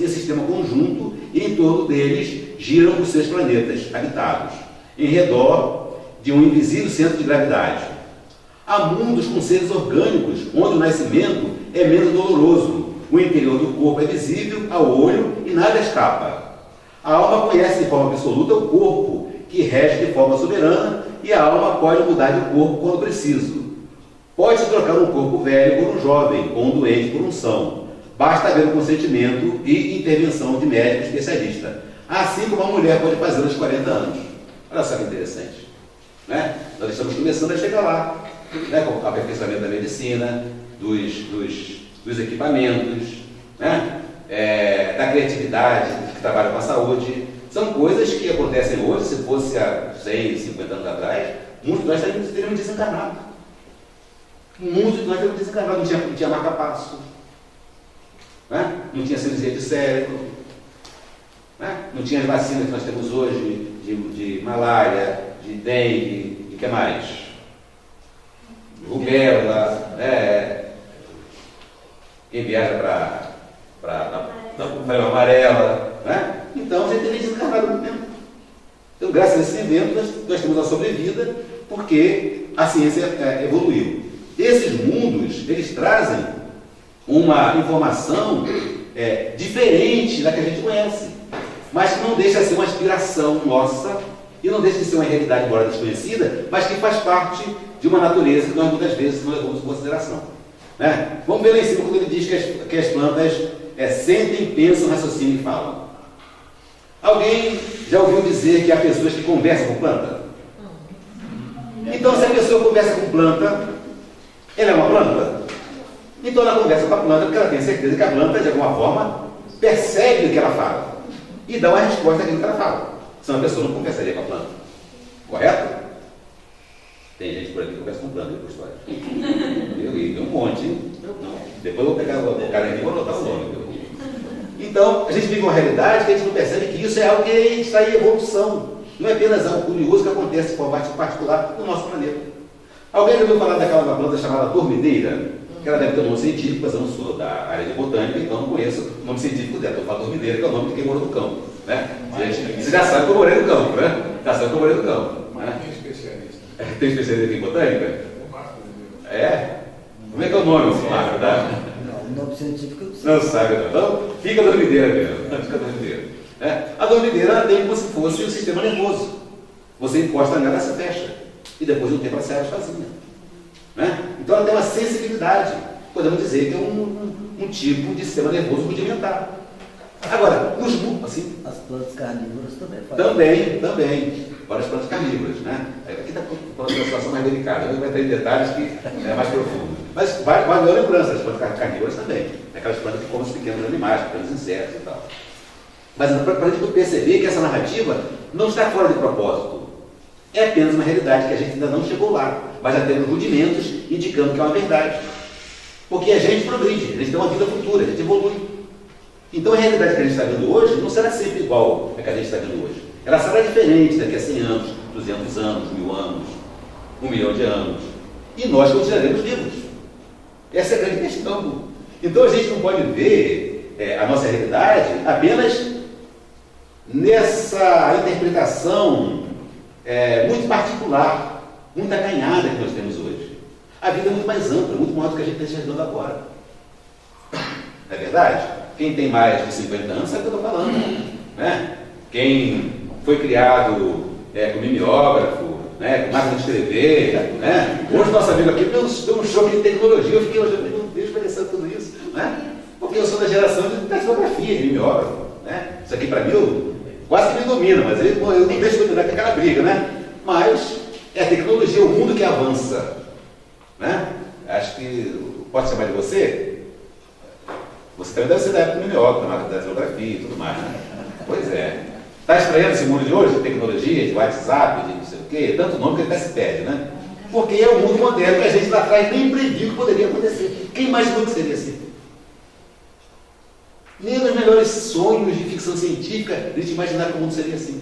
sistema conjunto e em torno deles giram os seus planetas habitados, em redor de um invisível centro de gravidade. Há mundos com seres orgânicos, onde o nascimento é menos doloroso, o interior do corpo é visível ao olho e nada escapa. A alma conhece de forma absoluta o corpo, que rege de forma soberana, e a alma pode mudar de corpo quando preciso. Pode-se trocar um corpo velho por um jovem, ou um doente por um são. Basta haver o consentimento e intervenção de médico especialista. Assim como a mulher pode fazer aos 40 anos. Olha só que interessante. Né? Nós estamos começando a chegar lá, né? Com o aperfeiçoamento da medicina, dos equipamentos, né? Da criatividade, dos que trabalham com a saúde. São coisas que acontecem hoje. Se fosse há 100, 50 anos atrás, muitos de nós teriam desencarnado. Muitos de nós teriam desencarnado. Não tinha marca-passo, né? Não tinha cirurgia de cérebro, né? Não tinha as vacinas que nós temos hoje de malária, de dengue, e o que mais? Rubéola, quem viaja para febre amarela, né? Então a gente teria desencarnado muito tempo. Então, graças a esse evento, nós temos a sobrevida, porque a ciência evoluiu. Esses mundos, eles trazem uma informação diferente da que a gente conhece, mas que não deixa de ser uma aspiração nossa e não deixa de ser uma realidade, embora desconhecida, mas que faz parte de uma natureza que nós muitas vezes não levamos em consideração. Né? Vamos ver lá em cima quando ele diz que as plantas sentem, pensam, raciocinam e falam. Alguém já ouviu dizer que há pessoas que conversam com planta? Então, se a pessoa conversa com planta, ela é uma planta? Então ela conversa com a planta porque ela tem certeza que a planta, de alguma forma, percebe o que ela fala e dá uma resposta àquilo que ela fala. Senão a pessoa não conversaria com a planta. Correto? Tem gente por aqui que conversa com planta, depois história. E tem um monte, hein? Depois eu vou pegar o cara aqui e vou anotar o nome. Então, a gente vive uma realidade que a gente não percebe que isso é algo que está em evolução. Não é apenas algo curioso que acontece de forma particular no nosso planeta. Alguém já ouviu falar daquela planta chamada dormideira? Que ela deve ter um nome científico, mas eu não sou da área de botânica, então não conheço o nome científico dela. Eu falo dormideira, que é o nome de quem mora no campo. Né? Você já sabe que eu morei no campo, né? Já sabe que eu morei no campo. Mas tem especialista. Tem especialista em botânica? Como é que é o nome, Marco? Não, o nome científico eu sei. Não sabe, não. Então, fica a dormideira mesmo. Fica a dormideira. A dormideira ela tem como se fosse o sistema nervoso. Você encosta nela, ela se fecha. E depois de um tempo ela se abre sozinha. Né? Então ela tem uma sensibilidade. Podemos dizer que é um tipo de sistema nervoso rudimentar. Agora, assim, as plantas carnívoras também fazem. Também. Para as plantas carnívoras. Né? Aqui está falando de uma situação mais delicada. Vai entrar em detalhes que é mais profundo. Mas vale a lembrança, as plantas carnívoras também. Aquelas plantas que comem os pequenos animais, pequenos insetos e tal. Mas para a gente perceber que essa narrativa não está fora de propósito. É apenas uma realidade que a gente ainda não chegou lá, mas já temos rudimentos indicando que é uma verdade. Porque a gente progride, a gente tem uma vida futura, a gente evolui. Então a realidade que a gente está vendo hoje não será sempre igual a que a gente está vendo hoje. Ela será diferente daqui a 100 anos, 200 anos, 1000 anos, 1 milhão de anos. E nós continuaremos vivos. Essa é a grande questão. Então a gente não pode ver a nossa realidade apenas nessa interpretação muito particular, muito acanhada que nós temos hoje. A vida é muito mais ampla, muito maior do que a gente está enxergando agora. Não é verdade? Quem tem mais de 50 anos sabe o que eu estou falando. Né? Quem foi criado com mimeógrafo, né, com máquina de escrever, né? Hoje nosso amigo aqui deu um choque de tecnologia, eu fiquei olhando, meu Deus, parecendo tudo isso, né? Porque eu sou da geração de datilografia, de mimeógrafo, né? Isso aqui para mim quase que me domina, mas eu não deixo de dominar com aquela briga, né? Mas é a tecnologia, o mundo que avança, né? Acho que pode chamar de você? Você também deve ser da época do mimeógrafo, da máquina de datilografia e tudo mais, né? Pois é. Está estranhando esse mundo de hoje, de tecnologia, de WhatsApp, de não sei o quê, tanto nome que ele até se perde, né? Porque é o mundo moderno que a gente lá atrás nem previu que poderia acontecer. Quem imaginou que seria assim? Nem nos melhores sonhos de ficção científica a gente imaginava que o mundo seria assim.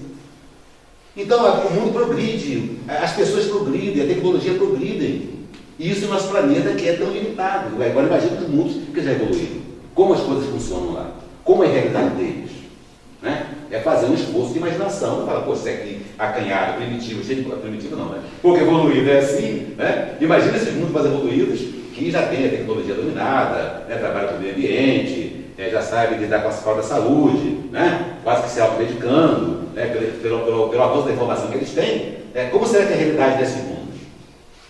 Então o mundo progride, as pessoas progridem, a tecnologia progridem. E isso é o nosso planeta que é tão limitado. Agora imagina os mundos que já evoluíram. Como as coisas funcionam lá. Como é a realidade deles. Né? É fazer um esforço de imaginação. Não fala, pô, isso aqui acanhado, primitivo, cheio de... Primitivo não, né? Pouco evoluído é assim, né? Imagina esses mundos mais evoluídos que já tem a tecnologia dominada, né, trabalha com o meio ambiente, já sabe lidar com a própria saúde, né, quase que se automedicando, né, pelo avanço da informação que eles têm. Como será que é a realidade desse mundo?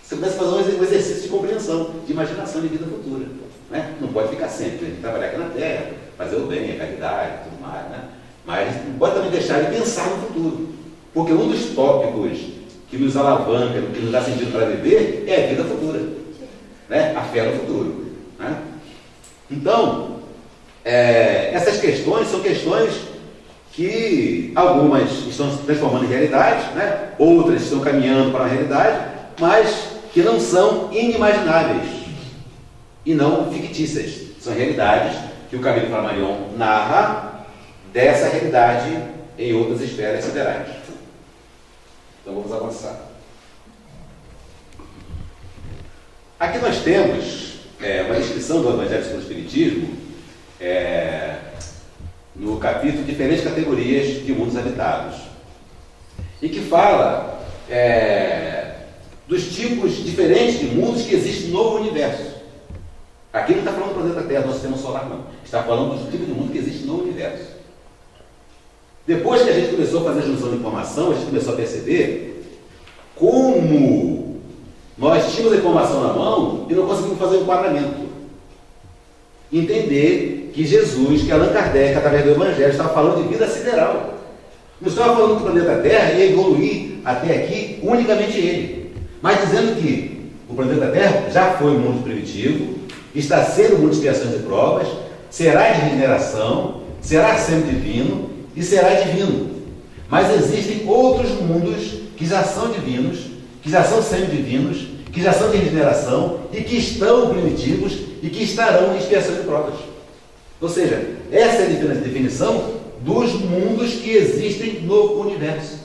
Você começa a fazer um exercício de compreensão, de imaginação de vida futura. Né? Não pode ficar sempre, a gente trabalhar aqui na Terra, fazer o bem, a caridade e tudo mais, né? Mas a gente não pode também deixar de pensar no futuro. Porque um dos tópicos que nos alavanca, que nos dá sentido para viver, é a vida futura. Né? A fé no futuro. Né? Então, essas questões são questões que algumas estão se transformando em realidade, né? Outras estão caminhando para a realidade, mas que não são inimagináveis e não fictícias. São realidades que o Camilo Flammarion narra dessa realidade em outras esferas siderais. Então vamos avançar. Aqui nós temos uma descrição do Evangelho segundo o Espiritismo no capítulo Diferentes Categorias de Mundos Habitados, e que fala dos tipos diferentes de mundos que existem no universo. Aqui não está falando do planeta Terra, do nosso sistema solar, não. Está falando dos tipos de mundo que existem no universo. Depois que a gente começou a fazer a junção de informação, a gente começou a perceber como nós tínhamos a informação na mão e não conseguimos fazer o enquadramento. Entender que Jesus, que Allan Kardec, através do Evangelho, estava falando de vida sideral. Não estava falando que o planeta Terra ia evoluir até aqui unicamente ele, mas dizendo que o planeta Terra já foi um mundo primitivo, está sendo um mundo de criações e provas, será de regeneração, será sempre divino e será divino. Mas existem outros mundos que já são divinos, que já são semidivinos, que já são de regeneração e que estão primitivos e que estarão em expiações e provas. Ou seja, essa é a definição dos mundos que existem no universo.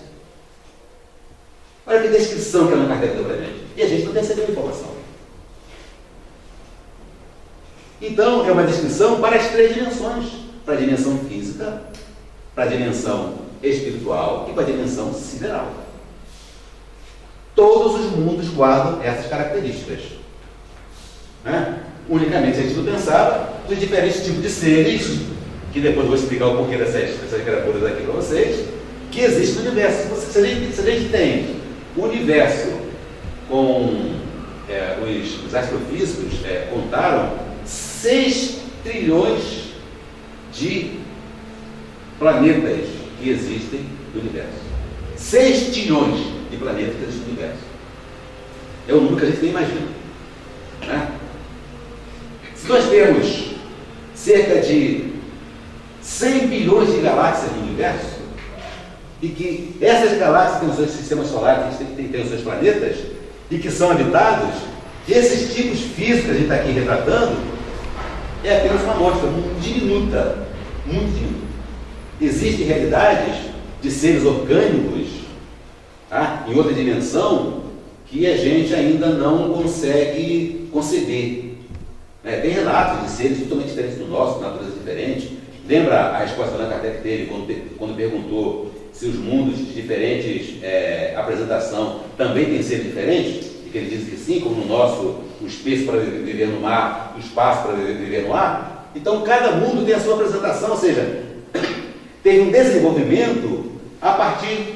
Olha que descrição que Allan Kardec deu para a gente. E a gente não recebeu informação. Então, é uma descrição para as três dimensões. Para a dimensão física, para a dimensão espiritual e para a dimensão sideral. Todos os mundos guardam essas características. Né? Unicamente a gente não pensava dos diferentes tipos de seres, que depois eu vou explicar o porquê dessas criaturas aqui para vocês, que existem no universo. Se a gente tem o universo com os astrofísicos contaram 6 trilhões de planetas que existem no universo. 6 trilhões de planetas que existem no universo. É um número que a gente nem imagina. Né? Se nós temos cerca de 100 bilhões de galáxias no universo, e que essas galáxias têm os seus sistemas solares, têm os seus planetas, e que são habitados, esses tipos físicos que a gente está aqui retratando, é apenas uma amostra muito diminuta. Existem realidades de seres orgânicos, tá, em outra dimensão, que a gente ainda não consegue conceber. Tem relatos de seres totalmente diferentes do nosso, de natureza diferente. Lembra a resposta que Allan Kardec teve quando perguntou se os mundos de diferentes apresentação também têm seres diferentes? E que ele disse que sim, como no nosso, o espaço para viver no mar, o espaço para viver no ar. Então, cada mundo tem a sua apresentação, ou seja, teve um desenvolvimento a partir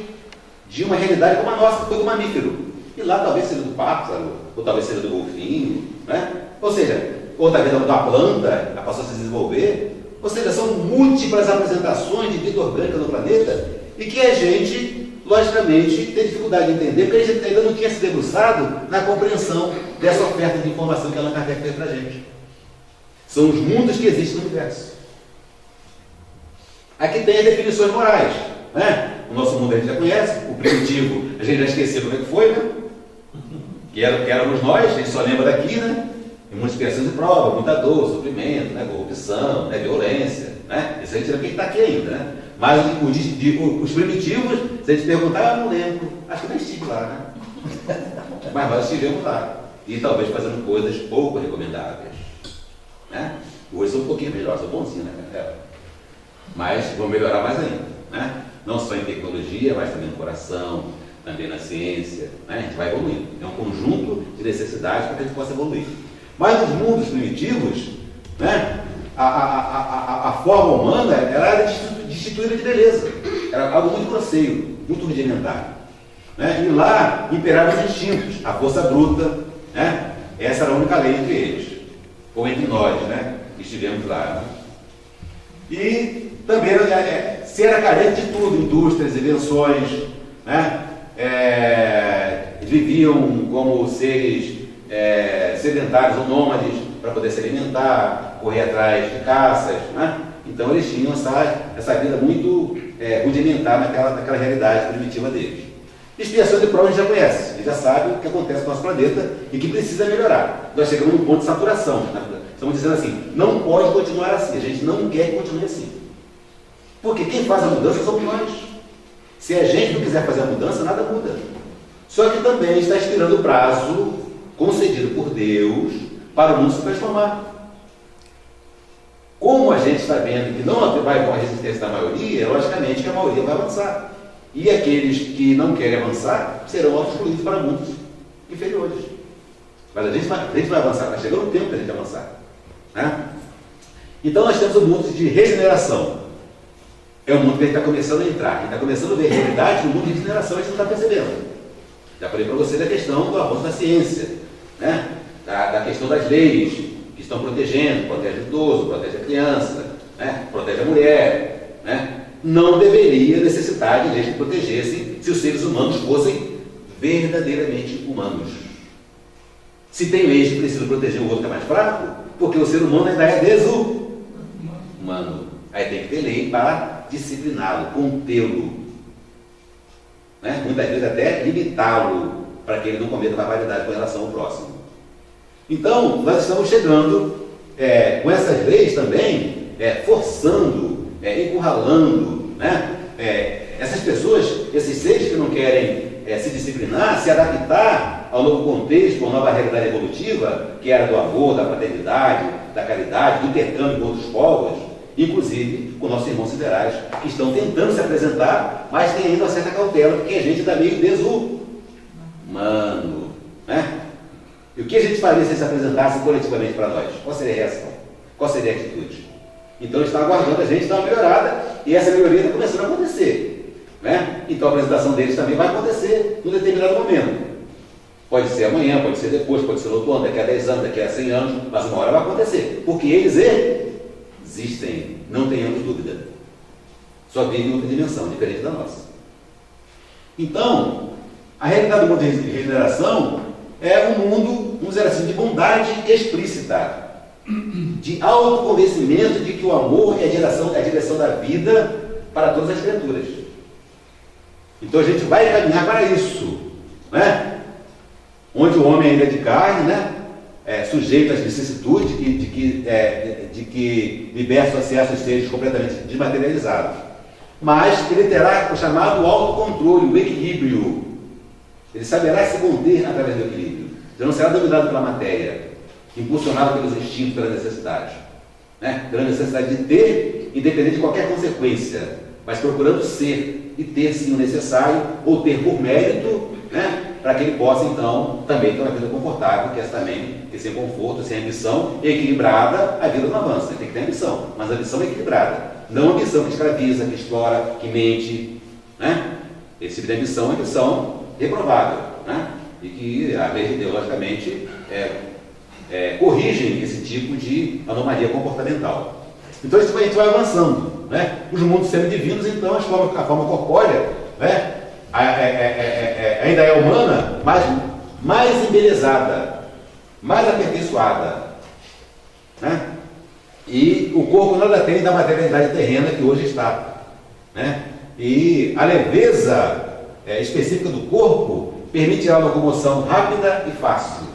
de uma realidade como a nossa, que foi do mamífero. E lá talvez seja do pássaro, ou talvez seja do golfinho, né? Ou seja, ou talvez da planta, ela passou a se desenvolver. Ou seja, são múltiplas apresentações de vida orgânica no planeta e que a gente, logicamente, tem dificuldade de entender, porque a gente ainda não tinha se debruçado na compreensão dessa oferta de informação que Allan Kardec fez para a gente. São os mundos que existem no universo. Aqui tem as definições morais. Né? O nosso mundo a gente já conhece, o primitivo a gente já esqueceu como é que foi, né? Que éramos nós, a gente só lembra daqui, né? Em muitas criações de prova, muita dor, sofrimento, né? Corrupção, né? Violência, né? Isso a gente lembra quem está aqui ainda, né? Mas os primitivos, se a gente perguntar, eu não lembro, acho que nem estive lá, né? Mas nós estivemos lá, e talvez fazendo coisas pouco recomendáveis, né? Hoje são um pouquinho melhores, são bonzinhos, né? Mas vão melhorar mais ainda, né? Não só em tecnologia, mas também no coração, também na ciência, né? A gente vai evoluindo. É um conjunto de necessidades para que a gente possa evoluir. Mas nos mundos primitivos, né, a forma humana era destituída de beleza. Era algo muito grosseiro, muito rudimentar. Né? E lá imperavam os instintos, a força bruta, né? Essa era a única lei entre eles, ou entre nós, né? Que estivemos lá. Né? E também se era carente de tudo, indústrias, invenções, né? Viviam como seres sedentários ou nômades para poder se alimentar, correr atrás de caças, né? Então eles tinham essa vida muito rudimentar naquela realidade primitiva deles. Expiação de prova a gente já conhece, a gente já sabe o que acontece com o nosso planeta e que precisa melhorar. Nós chegamos num ponto de saturação, né? Estamos dizendo assim, não pode continuar assim, a gente não quer que continue assim. Porque quem faz a mudança somos nós. Se a gente não quiser fazer a mudança, nada muda. Só que também está expirando o prazo concedido por Deus para o mundo se transformar. Como a gente está vendo que não vai com a resistência da maioria, logicamente que a maioria vai avançar. E aqueles que não querem avançar serão excluídos para mundos inferiores. Mas a gente vai avançar, está chegando o tempo para a gente avançar. Né? Então nós temos um mundo de regeneração. É um mundo que a gente está começando a entrar. A gente está começando a ver a realidade no mundo de regeneração, a gente não está percebendo. Já falei para você da questão do avanço da ciência, né? da questão das leis que estão protegendo, protege o idoso, protege a criança, né? Protege a mulher. Né? Não deveria necessitar de leis que protegessem se os seres humanos fossem verdadeiramente humanos. Se tem leis que precisam proteger o outro que é mais fraco, porque o ser humano ainda é desumano. Aí tem que ter lei para discipliná-lo, contê-lo. Né? Muitas vezes até limitá-lo, para que ele não cometa barbaridade com relação ao próximo. Então, nós estamos chegando com essas leis também, forçando, encurralando, né? Essas pessoas, esses seres que não querem se disciplinar, se adaptar ao novo contexto, à nova realidade evolutiva, que era do amor, da fraternidade, da caridade, do intercâmbio com outros povos, inclusive com nossos irmãos siderais, que estão tentando se apresentar, mas tem ainda uma certa cautela, porque a gente está meio desumano. Né? E o que a gente faria se eles se apresentassem coletivamente para nós? Qual seria a reação? Qual seria a atitude? Então eles estão aguardando a gente dar uma melhorada, e essa melhoria está começando a acontecer. Né? Então a apresentação deles também vai acontecer em um determinado momento. Pode ser amanhã, pode ser depois, pode ser no outro ano, daqui a 10 anos, daqui a 100 anos, mas uma hora vai acontecer. Porque eles existem, não tenhamos dúvida. Só vivem em outra dimensão, diferente da nossa. Então, a realidade do mundo de regeneração é um mundo, vamos dizer assim, de bondade explícita, de autoconvencimento de que o amor é a direção da vida para todas as criaturas. Então a gente vai caminhar para isso, né? Onde o homem ainda é de carne, né? Sujeito às vicissitudes de que liberta acessos seres completamente desmaterializados. Mas ele terá o chamado autocontrole, o equilíbrio. Ele saberá se conter através do equilíbrio. Já não será dominado pela matéria, impulsionado pelos instintos, pela necessidade. Né? Pela necessidade de ter, independente de qualquer consequência, mas procurando ser e ter sim o necessário, ou ter por mérito, né? Para que ele possa então também ter uma vida confortável, que essa também, que sem conforto, sem ambição, equilibrada, a vida não avança. Tem que ter ambição, mas a ambição é equilibrada. Não a ambição que escraviza, que explora, que mente. Né? Esse tipo de ambição é uma ambição reprovável. Né? E que a lei de Deus, logicamente, corrigem esse tipo de anomalia comportamental. Então a gente vai avançando. Né? Os mundos sendo divinos, então a forma corpórea, né? Ainda é humana, mas mais embelezada, mais aperfeiçoada. Né? E o corpo nada tem da materialidade terrena que hoje está. Né? E a leveza específica do corpo permitirá uma locomoção rápida e fácil.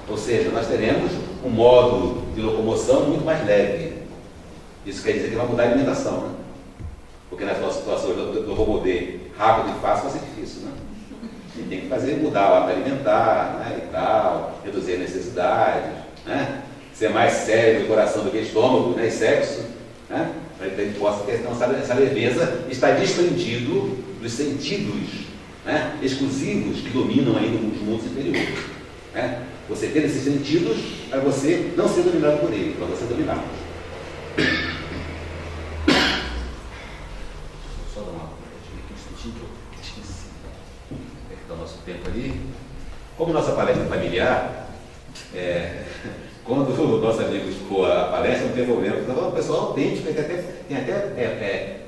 Ou seja, nós teremos um modo de locomoção muito mais leve. Isso quer dizer que vai mudar a alimentação, né? Porque nas nossas situações do robô rápido e fácil vai ser difícil, né? A gente tem que mudar o hábito alimentar, né, e tal, reduzir as necessidades, né? Ser mais cérebro e coração do que estômago, né, e sexo, né? Para que a gente possa ter essa leveza, está desprendido dos sentidos, né, exclusivos que dominam ainda os mundos inferiores. Né? Você ter esses sentidos para você não ser dominado por ele, para você dominar. Só dar uma instantinho que eu esqueci. Tem que dar o nosso tempo ali. Como nossa palestra é familiar, quando o nosso amigo expor a palestra, não tem problema, porque o pessoal autêntico, tem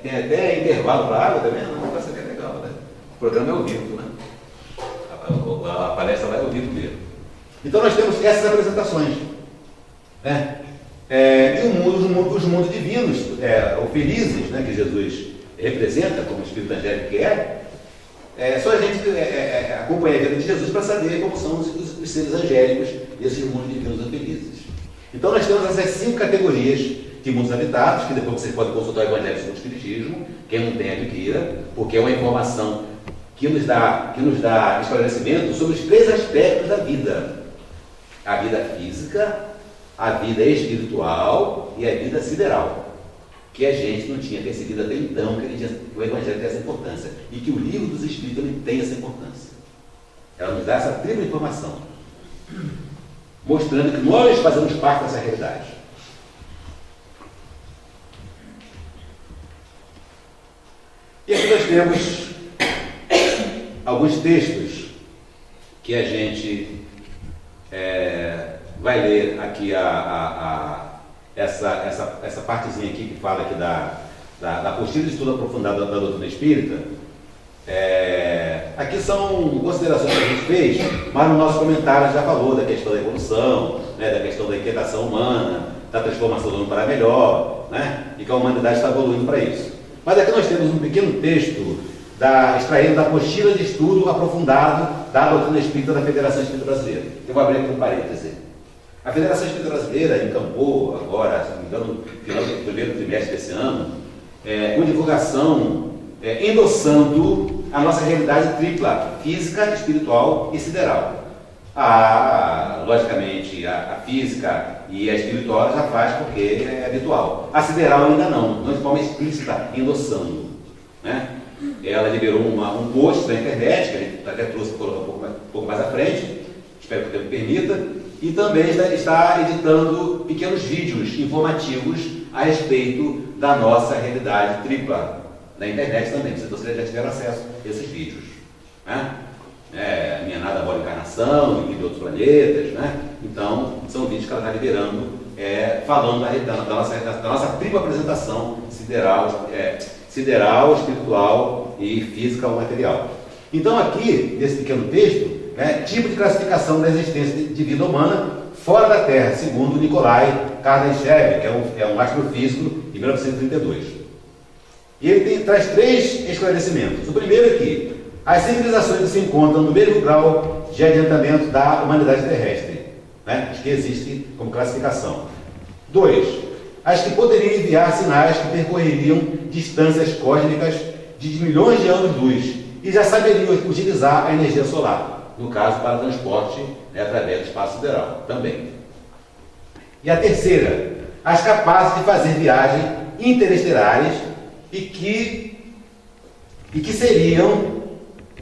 até intervalo para água também, não vai ser bem legal, né? O programa é ao vivo, né? A palestra vai ao vivo mesmo. Então nós temos essas apresentações, né? E os mundos divinos, ou felizes, né, que Jesus representa como espírito angélico que só a gente acompanha a vida de Jesus para saber como são os seres angélicos e esses mundos divinos ou felizes. Então nós temos essas 5 categorias de mundos habitados, que depois vocês podem consultar o Evangelho segundo o Espiritismo, quem não tem adquira, porque é uma informação que nos dá esclarecimento sobre os 3 aspectos da vida: a vida física, a vida espiritual e a vida sideral, que a gente não tinha percebido até então que o Evangelho tem essa importância e que o Livro dos Espíritos também tem essa importância. Ela nos dá essa tripla informação, mostrando que nós fazemos parte dessa realidade. E aqui nós temos alguns textos que a gente vai ler aqui essa partezinha aqui que fala aqui da apostila de estudo aprofundado da doutrina espírita. Aqui são considerações que a gente fez, mas no nosso comentário já falou da questão da evolução, né, da questão da inquietação humana, da transformação do mundo para melhor, né, e que a humanidade está evoluindo para isso. Mas aqui nós temos um pequeno texto extraído da apostila de estudo aprofundado da doutrina espírita da Federação Espírita Brasileira. Eu vou abrir aqui um parêntese. A Federação Espírita Brasileira encampou agora, se não me engano, no final do primeiro trimestre desse ano, uma divulgação endossando a nossa realidade tripla: física, espiritual e sideral. Logicamente, a física e a espiritual já faz porque é habitual. A sideral ainda não de forma explícita, endossando, né? Ela liberou um post na internet, que a gente até trouxe para colocar um pouco mais à frente, espero que o tempo permita, e também está editando pequenos vídeos informativos a respeito da nossa realidade tripla na internet também. Vocês já tiveram acesso a esses vídeos, né? Minha Nada Boa Encarnação, e de outros planetas, né? Então, são vídeos que ela está liberando, falando da nossa tripla apresentação sideral, espiritual e física ou material. Então, aqui, nesse pequeno texto, tipo de classificação da existência de vida humana fora da Terra, segundo Nikolai Kardashev, que é um astrofísico de 1932. E ele traz 3 esclarecimentos. O primeiro é que as civilizações que se encontram no mesmo grau de adiantamento da humanidade terrestre, né, as que existem como classificação. 2, as que poderiam enviar sinais que percorreriam distâncias cósmicas de milhões de anos-luz e já saberiam utilizar a energia solar, no caso para transporte, né, através do espaço sideral também. E a terceira, as capazes de fazer viagens interestelares e que seriam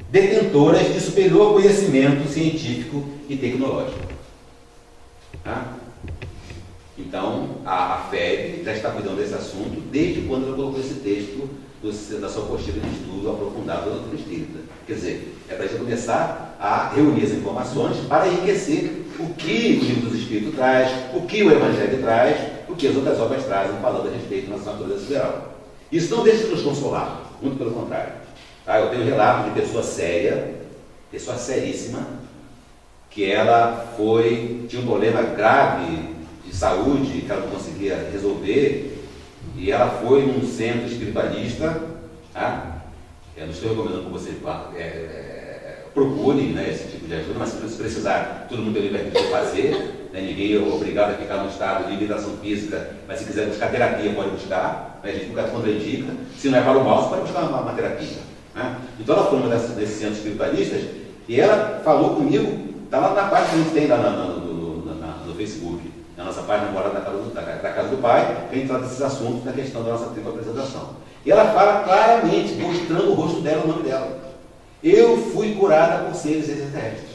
detentoras de superior conhecimento científico e tecnológico. Tá? Então, a FEB já está cuidando desse assunto desde quando ela colocou esse texto da sua apostila de estudo aprofundado da doutrina espírita. Quer dizer, para a gente começar a reunir as informações para enriquecer o que o Livro dos Espíritos traz, o que o Evangelho traz, o que as outras obras trazem, falando a respeito da nossa natureza sideral. Isso não deixa de nos consolar, muito pelo contrário. Tá? Eu tenho um relato de pessoa séria, pessoa seríssima, que ela tinha um problema grave de saúde que ela não conseguia resolver, e ela foi num centro espiritualista. Tá? Eu não estou recomendando que você procure, né, esse tipo de ajuda, mas se precisar, todo mundo tem liberdade de fazer, né? Ninguém é obrigado a ficar no estado de limitação física, mas se quiser buscar terapia, pode buscar, né? A gente nunca contraindica. Se não é para o mal, você pode buscar uma terapia, né? Então ela foi uma desses centros espiritualistas e ela falou comigo, está lá na página que a gente tem lá no Facebook, na nossa página Morada da Casa do Pai, que a gente trata desses assuntos, da questão da nossa tripla apresentação. E ela fala claramente, mostrando o rosto dela, o nome dela: eu fui curada por seres extraterrestres.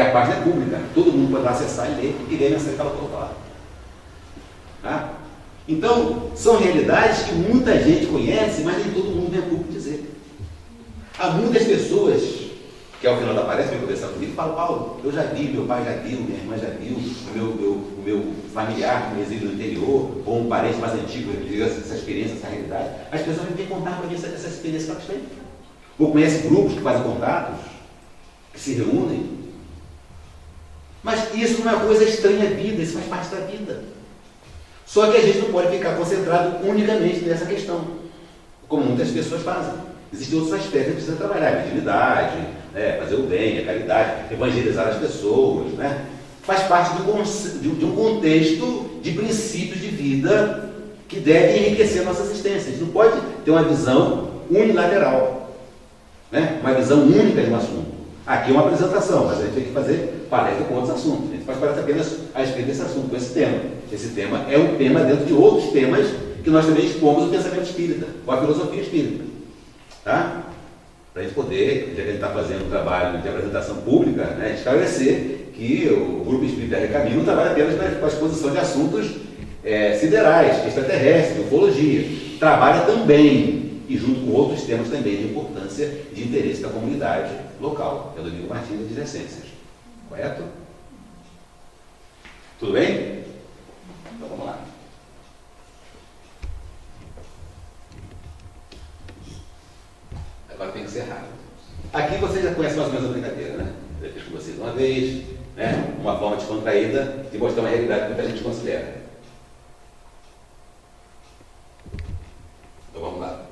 A página é pública, todo mundo pode acessar e ler a mensagem que ela colocou lá. Tá? Então, são realidades que muita gente conhece, mas nem todo mundo tem a culpa de dizer. Há muitas pessoas que ao final da palestra vem conversar comigo e falam: Paulo, eu já vi, meu pai já viu, minha irmã já viu, o meu familiar que reside no interior, ou um parente mais antigo que viu essa experiência, essa realidade. As pessoas vêm contar para mim essa experiência que elas têm. Ou conhecem grupos que fazem contatos, que se reúnem. Mas isso não é uma coisa estranha à vida, isso faz parte da vida. Só que a gente não pode ficar concentrado unicamente nessa questão, como muitas pessoas fazem. Existem outros aspectos que precisa trabalhar: a mediunidade, né, fazer o bem, a caridade, evangelizar as pessoas, né? Faz parte de um contexto de princípios de vida que devem enriquecer a nossa existência. A gente não pode ter uma visão unilateral, né? Uma visão única de um assunto. Aqui é uma apresentação, mas a gente tem que fazer palestra com outros assuntos. A gente faz palestra apenas a respeito desse assunto, com esse tema. Esse tema é um tema dentro de outros temas que nós também expomos o pensamento espírita, ou a filosofia espírita. Tá? Para a gente poder, já que a gente está fazendo um trabalho de apresentação pública, né, esclarecer que o Grupo Espírita Recaminho não trabalha apenas com a exposição de assuntos siderais, extraterrestres, ufologia. Trabalha também, e junto com outros temas também de importância e de interesse da comunidade local, que é o Domingo Martins de Essências. Correto? Tudo bem? Então vamos lá. Agora tem que ser rápido. Aqui vocês já conhecem mais ou menos a brincadeira, né? Eu fiz com vocês uma vez, né? Uma forma descontraída de mostrar uma realidade que muita gente considera. Então vamos lá.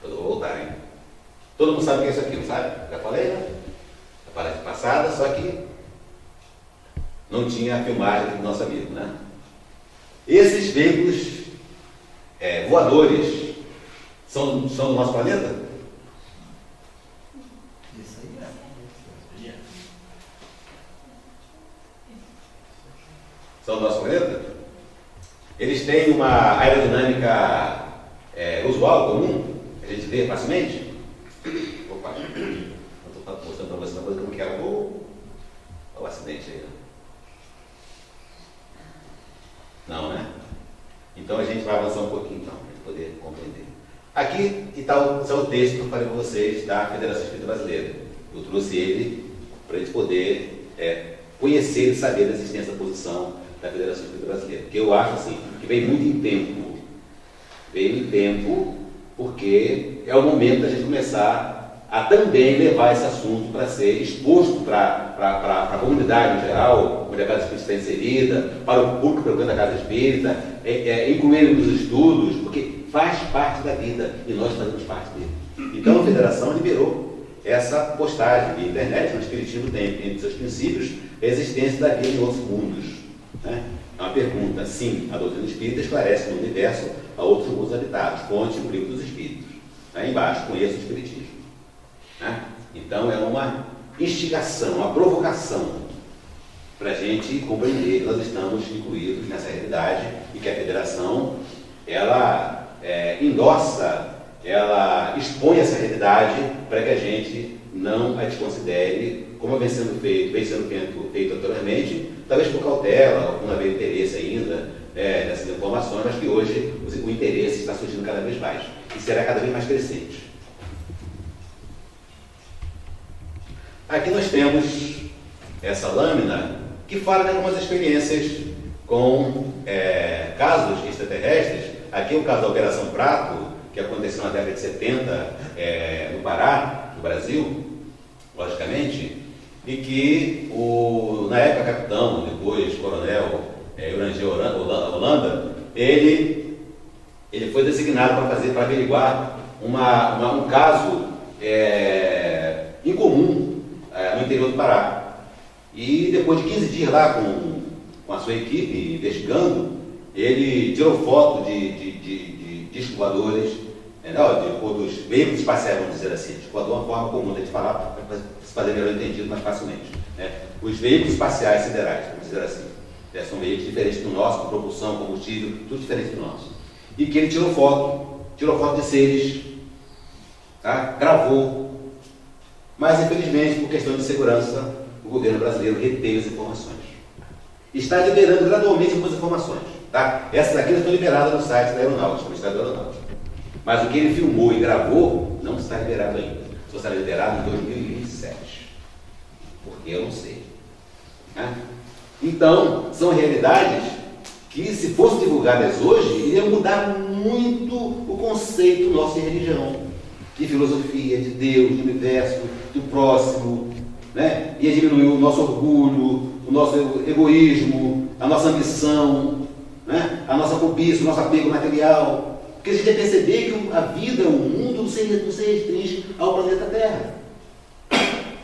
Eu vou voltar, hein? Todo mundo sabe o que é isso aqui, não sabe? Já falei, né? A palestra passada, só que não tinha a filmagem do nosso amigo, né? Esses veículos voadores são do nosso planeta? Isso aí é. São do nosso planeta? Eles têm uma aerodinâmica usual, comum, que a gente vê facilmente? Opa, eu estou mostrando para você uma coisa que eu não quero. Olha o acidente aí. Não, né? Então a gente vai avançar um pouquinho, então, para a gente poder compreender. Aqui está o texto que eu falei para vocês da Federação Espírita Brasileira. Eu trouxe ele para a gente poder conhecer e saber da existência da posição da Federação Espírita Brasileira. Porque eu acho assim, que veio muito em tempo. Veio em tempo porque é o momento da gente começar a também levar esse assunto para ser exposto para a comunidade em geral, onde a Casa Espírita está inserida, para o público que frequenta a Casa Espírita, incluindo nos estudos, porque faz parte da vida e nós fazemos parte dele. Então a Federação liberou essa postagem de internet, no Espiritismo tem entre seus princípios a existência da vida em outros mundos. Né? É uma pergunta: sim, a doutrina espírita esclarece no universo a outros mundos habitados, fonte o livro dos Espíritos. Aí embaixo, conheço o Espiritismo. Né? Então é uma instigação, uma provocação para a gente compreender que nós estamos incluídos nessa realidade e que a Federação ela endossa, ela expõe essa realidade para que a gente não a desconsidere, como vem sendo feito anteriormente, talvez por cautela, ou por não haver interesse ainda nessas informações, mas que hoje o interesse está surgindo cada vez mais e será cada vez mais crescente. Aqui nós temos essa lâmina que fala de algumas experiências com casos extraterrestres. Aqui é o caso da Operação Prato, que aconteceu na década de 70 no Pará, no Brasil, logicamente, e que na época capitão, depois coronel Urangel Holanda, ele foi designado para averiguar um caso incomum no interior do Pará. E depois de 15 dias lá com a sua equipe investigando, ele tirou foto de discos voadores, dos veículos espaciais, vamos dizer assim. Disco voador é uma forma comum de a gente falar para se fazer melhor entendido mais facilmente. Os veículos espaciais siderais, vamos dizer assim. São veículos diferentes do nosso, com propulsão, combustível, tudo diferente do nosso. E que ele tirou foto de seres, tá? Gravou Mas, infelizmente, por questão de segurança, o governo brasileiro reteve as informações. Está liberando gradualmente algumas informações. Tá? Essas aqui estão liberadas no site da Aeronáutica, do Ministério da Aeronáutica. Mas o que ele filmou e gravou não está liberado ainda. Só será liberado em 2027. Porque eu não sei. Né? Então, são realidades que, se fossem divulgadas hoje, iriam mudar muito o conceito nosso de religião, de filosofia, de Deus, do universo, do próximo, né? Ia diminuir o nosso orgulho, o nosso egoísmo, a nossa ambição, né? A nossa cobiça, o nosso apego material. Porque a gente ia perceber que a vida, o mundo, não se restringe ao planeta Terra.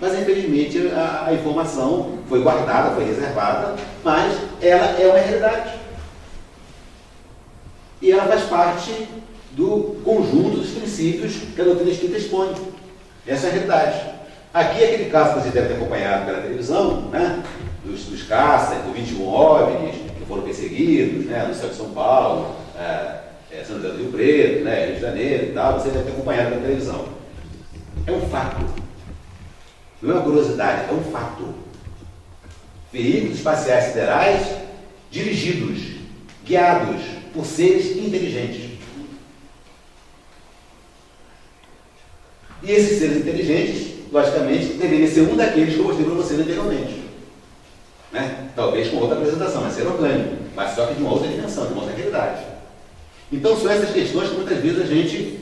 Mas, infelizmente, a informação foi guardada, foi reservada, mas ela é uma realidade. E ela faz parte do conjunto dos princípios que a doutrina espírita expõe. Essa é a realidade. Aqui, aquele caso que você deve ter acompanhado pela televisão, né? dos caças, do 21 OVNIs que foram perseguidos, né? No céu de São Paulo, São José do Rio Preto, né? Rio de Janeiro e tal, você deve ter acompanhado pela televisão. É um fato. Não é uma curiosidade, é um fato. Veículos espaciais siderais dirigidos, guiados por seres inteligentes. E esses seres inteligentes, logicamente, deveriam ser um daqueles que eu mostrei para vocês anteriormente. Né? Talvez com outra apresentação, mas ser orgânico, mas só que de uma outra dimensão, de uma outra realidade. Então são essas questões que muitas vezes a gente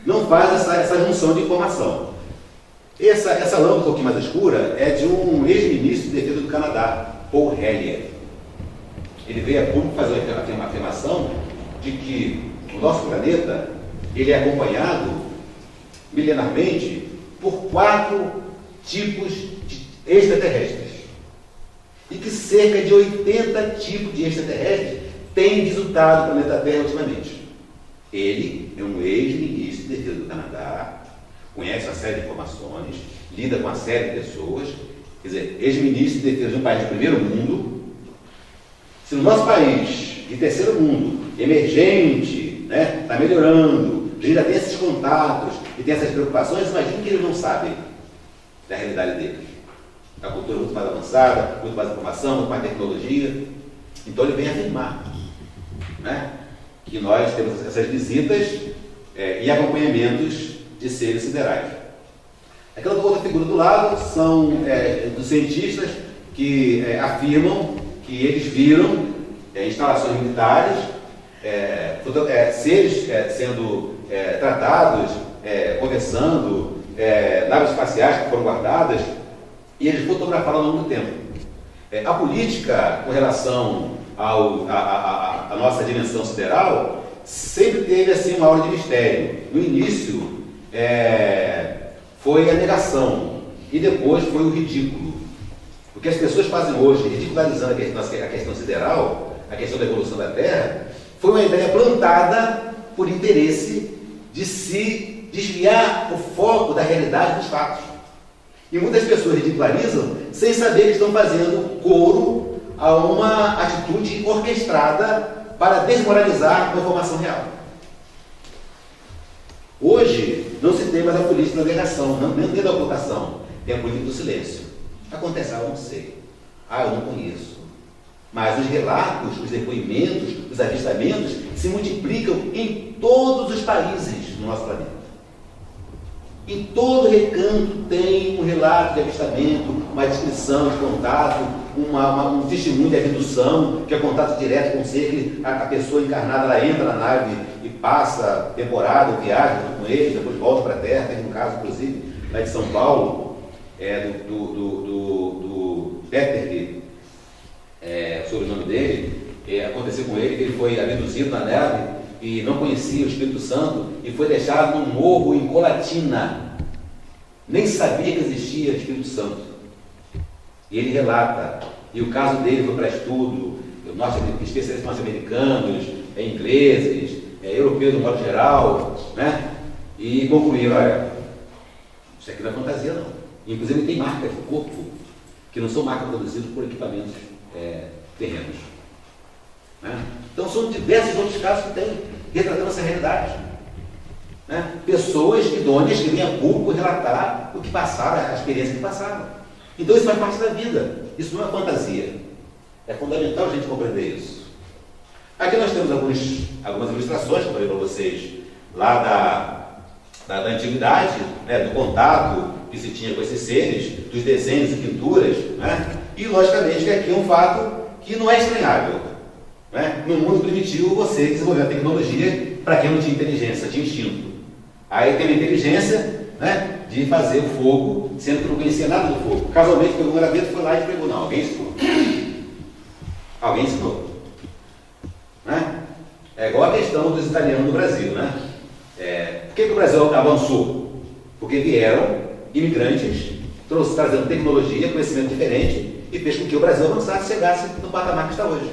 não faz essa junção de informação. Essa lâmpada um pouquinho mais escura é de um ex-ministro de defesa do Canadá, Paul Hellyer. Ele veio a público fazer uma afirmação de que o nosso planeta ele é acompanhado milenarmente por 4 tipos de extraterrestres. E que cerca de 80 tipos de extraterrestres têm visitado o planeta Terra ultimamente. Ele é um ex-ministro de defesa do Canadá, conhece uma série de informações, lida com uma série de pessoas, quer dizer, ex-ministro de defesa de um país de primeiro mundo. Se no nosso país, de terceiro mundo, emergente, né, está melhorando, a gente já tem esses contatos e tem essas preocupações, imagine que eles não sabem da realidade deles. A cultura é muito mais avançada, muito mais informação, muito mais tecnologia. Então ele vem afirmar, né, que nós temos essas visitas e acompanhamentos de seres siderais. Aquela outra figura do lado são dos cientistas que afirmam que eles viram instalações militares, seres sendo tratados, conversando, naves espaciais que foram guardadas, e eles fotografaram ao longo do tempo. A política com relação à nossa dimensão sideral sempre teve assim uma aura de mistério. No início foi a negação e depois foi o ridículo. O que as pessoas fazem hoje, ridicularizando a questão sideral, a questão da evolução da Terra, foi uma ideia plantada por interesse de se desviar o foco da realidade dos fatos. E muitas pessoas ridicularizam sem saber que estão fazendo coro a uma atitude orquestrada para desmoralizar uma informação real. Hoje não se tem mais a política da negação, nem da ocultação, tem a política do silêncio. Acontece, eu não sei, eu não conheço. Mas os relatos, os depoimentos, os avistamentos se multiplicam em todos os países no nosso planeta. Em todo recanto tem um relato de avistamento, uma descrição de contato, um testemunho de abdução, que é contato direto com o ser, que a pessoa encarnada ela entra na nave e passa temporada, viaja com eles, depois volta para a Terra. Tem um caso, inclusive, lá de São Paulo, do Peter, o sobrenome dele, aconteceu com ele que ele foi abduzido na nave e não conhecia o Espírito Santo e foi deixado num morro em Colatina. Nem sabia que existia Espírito Santo. E ele relata, e o caso dele foi para estudo, especialistas norte-americanos, ingleses, europeus no modo geral, né? E concluíram, olha, isso aqui não é fantasia não. Inclusive tem marcas do corpo que não são marcas produzidas por equipamentos terrenos. Né? Então são diversos outros casos que tem retratando essa realidade. Né? Pessoas idôneas que vêm a público relatar o que passaram, a experiência que passaram. Então isso faz parte da vida, isso não é fantasia. É fundamental a gente compreender isso. Aqui nós temos algumas ilustrações que eu falei para vocês, lá da antiguidade, né, do contato que se tinha com esses seres, dos desenhos e pinturas, né? E logicamente que aqui é um fato que não é estranhável. Né? No mundo primitivo você desenvolveu a tecnologia para quem não tinha inteligência, tinha instinto. Aí tem a inteligência, né, de fazer o fogo, sendo que não conhecia nada do fogo. Casualmente pegou um graveto, foi lá e pregou. Não, alguém ensinou. Alguém ensinou. Né? É igual a questão dos italianos no Brasil, né? Por que o Brasil avançou? Porque vieram imigrantes, trazendo tecnologia, conhecimento diferente, e fez com que o Brasil avançasse, chegasse no patamar que está hoje.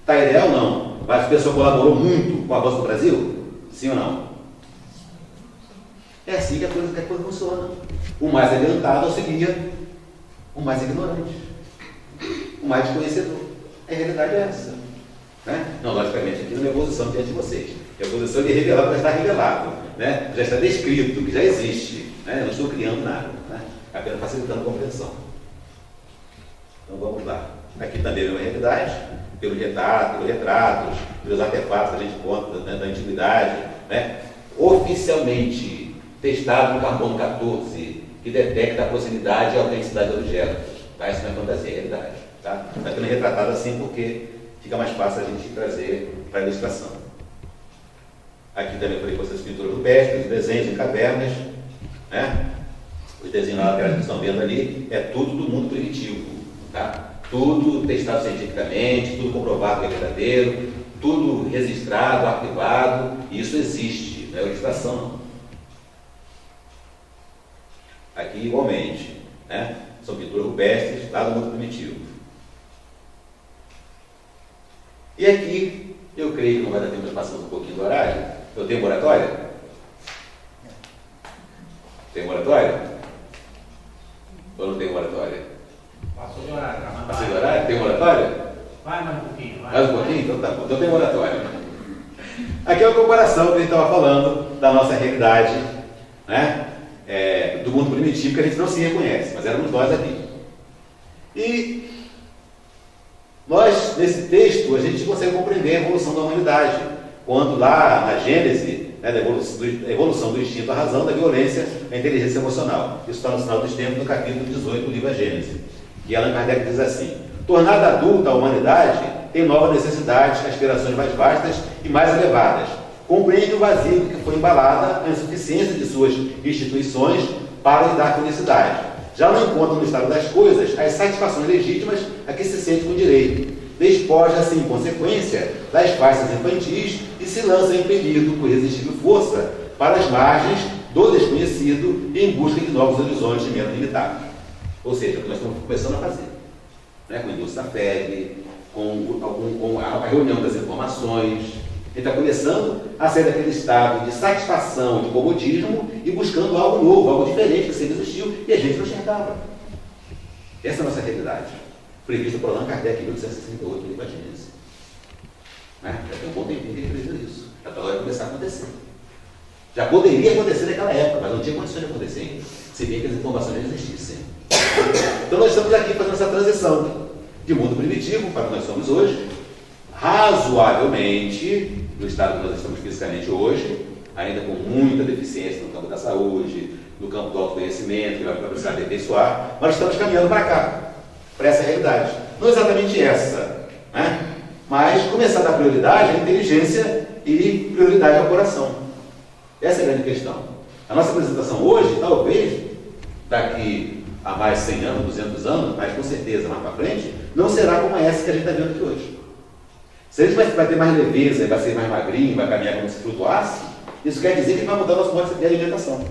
Está ideal ou não? Mas a pessoa colaborou muito com o avanço do Brasil? Sim ou não? É assim que a coisa funciona. O mais adiantado auxilia o mais ignorante, o mais desconhecedor. A realidade é essa. Né? Não, logicamente, aqui não é posição diante de vocês. É a posição de revelar para estar revelado. Né? Já está descrito, que já existe. Né? Eu não estou criando nada. Né? Apenas facilitando a compreensão. Então vamos lá. Aqui também é uma realidade, pelos retratos, pelos artefatos que a gente conta, né, da antiguidade. Né? Oficialmente testado no carbono 14, que detecta a proximidade e a autenticidade de objetos. Tá? Isso não é fantasia, é realidade. Tá? Está sendo retratado assim porque fica mais fácil a gente trazer para a ilustração. Aqui também falei com essas pinturas rupestres, os desenhos em cavernas, né? Os desenhos na lateral que estão vendo ali, é tudo do mundo primitivo. Tá? Tudo testado cientificamente, tudo comprovado que é verdadeiro, tudo registrado, arquivado, e isso existe, não é ilustração não. Aqui igualmente, né? São pinturas rupestres lá do mundo primitivo. E aqui, eu creio que não vai dar tempo de passar um pouquinho do horário. Eu tenho moratória? Tem moratória? Ou não tem moratória? Passou de horário. Passou de horário? Tem moratória? Vai mais um pouquinho. Vai. Mais um pouquinho? Então tá bom. Então tem moratória. Aqui é uma comparação que a gente estava falando da nossa realidade, né? Do mundo primitivo que a gente não se reconhece, mas éramos nós aqui. E nós, nesse texto, a gente consegue compreender a evolução da humanidade, quando lá na Gênese, né, da evolução do instinto à razão, da violência à inteligência emocional. Isso está no Sinal dos Tempos, no capítulo 18 do livro A Gênese. E Allan Kardec diz assim: tornada adulta a humanidade tem novas necessidades, aspirações mais vastas e mais elevadas. Compreende o vazio que foi embalada a insuficiência de suas instituições para lhe dar felicidade. Já não encontra no estado das coisas as satisfações legítimas a que se sente com direito. Despoja-se, em consequência, das faixas infantis e se lança impelido por irresistível força para as margens do desconhecido em busca de novos horizontes menos limitados. Ou seja, o que nós estamos começando a fazer, né? Com a indústria da febre, com a reunião das informações. Ele está começando a sair daquele estado de satisfação, de comodismo e buscando algo novo, algo diferente que sempre existiu e a gente não enxergava. Essa é a nossa realidade, prevista por Allan Kardec em 1868, no livro A Gênese. Né? Já tem um bom tempinho que ele previu isso. Já está hora de começar a acontecer. Já poderia acontecer naquela época, mas não tinha condições de acontecer ainda, se bem que as informações já existissem. Então nós estamos aqui fazendo essa transição de mundo primitivo para o que nós somos hoje, razoavelmente no estado que nós estamos fisicamente hoje, ainda com muita deficiência no campo da saúde, no campo do autoconhecimento, que vai precisar aperfeiçoar, mas estamos caminhando para cá, para essa realidade. Não exatamente essa, né? Mas começar a dar prioridade à inteligência e prioridade ao coração. Essa é a grande questão. A nossa apresentação hoje, talvez, daqui a mais 100 anos, 200 anos, mas com certeza mais para frente, não será como essa que a gente está vendo aqui hoje. Se a gente vai ter mais leveza, vai ser mais magrinho, vai caminhar como se flutuasse, isso quer dizer que vai mudar o nosso modo de alimentação.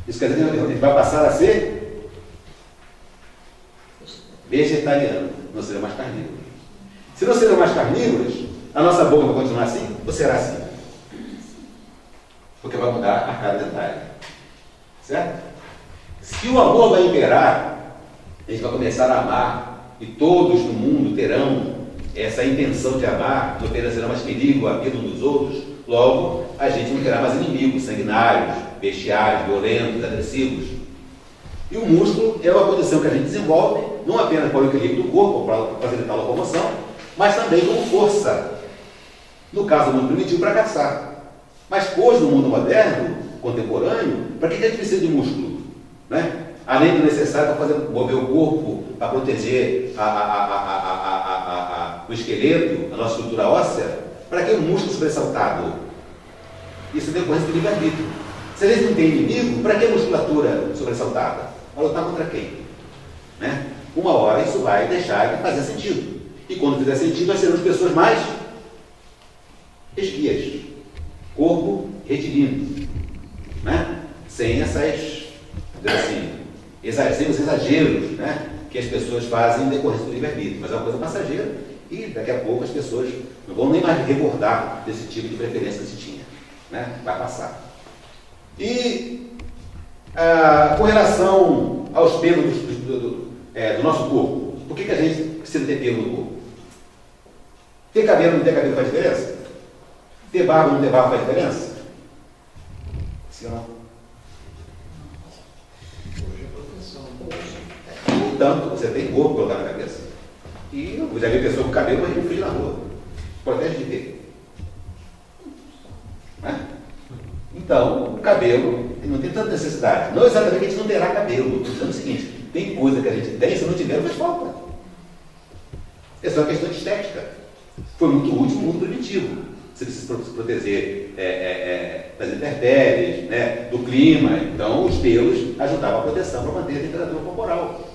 Isso quer dizer que a gente vai passar a ser vegetariano, não será mais carnívoro. Se não serão mais carnívoros, a nossa boca vai continuar assim ou será assim? Porque vai mudar a cara dentária. Certo? Se o amor vai imperar, a gente vai começar a amar e todos no mundo terão essa intenção de amar, não oferecerão mais perigo à vida uns dos outros, logo a gente não terá mais inimigos sanguinários, bestiários, violentos, agressivos. E o músculo é uma condição que a gente desenvolve, não apenas para o equilíbrio do corpo, para facilitar a locomoção, mas também como força. No caso do mundo primitivo, para caçar. Mas hoje, no mundo moderno, contemporâneo, para que a gente precisa de músculo? Né? Além do necessário para mover o corpo, para proteger o esqueleto, a nossa estrutura óssea, para que o músculo sobressaltado? Isso é decorrência do livre-arbítrio. Se a gente não tem inimigo, para que a musculatura sobressaltada? Para lutar contra quem? Né? Uma hora isso vai deixar de fazer sentido. E quando fizer sentido, nós seremos pessoas mais esguias. Corpo retilíneo. Né? Sem essas, assim, sem os exageros, né, que as pessoas fazem em decorrência do livre-arbítrio. Mas é uma coisa passageira e daqui a pouco as pessoas não vão nem mais recordar desse tipo de preferência que se tinha. Né? Vai passar. E com relação aos pelos do nosso corpo, por que a gente precisa ter pelo no corpo? Ter cabelo não ter cabelo faz diferença? Ter barba não ter barba faz diferença? Sim ou não? Portanto, você tem corpo para colocar na cabeça. E eu já vi pessoa com cabelo mas não frio na rua. Protege de quê? Né? Então, o cabelo não tem tanta necessidade. Não exatamente que a gente não terá cabelo. Estou dizendo o seguinte, tem coisa que a gente tem, se não tiver, faz falta. É só uma questão de estética. Foi muito útil no mundo primitivo. Você precisa se proteger das intempéries, né, do clima. Então, os pelos ajudavam a proteção para manter a temperatura corporal.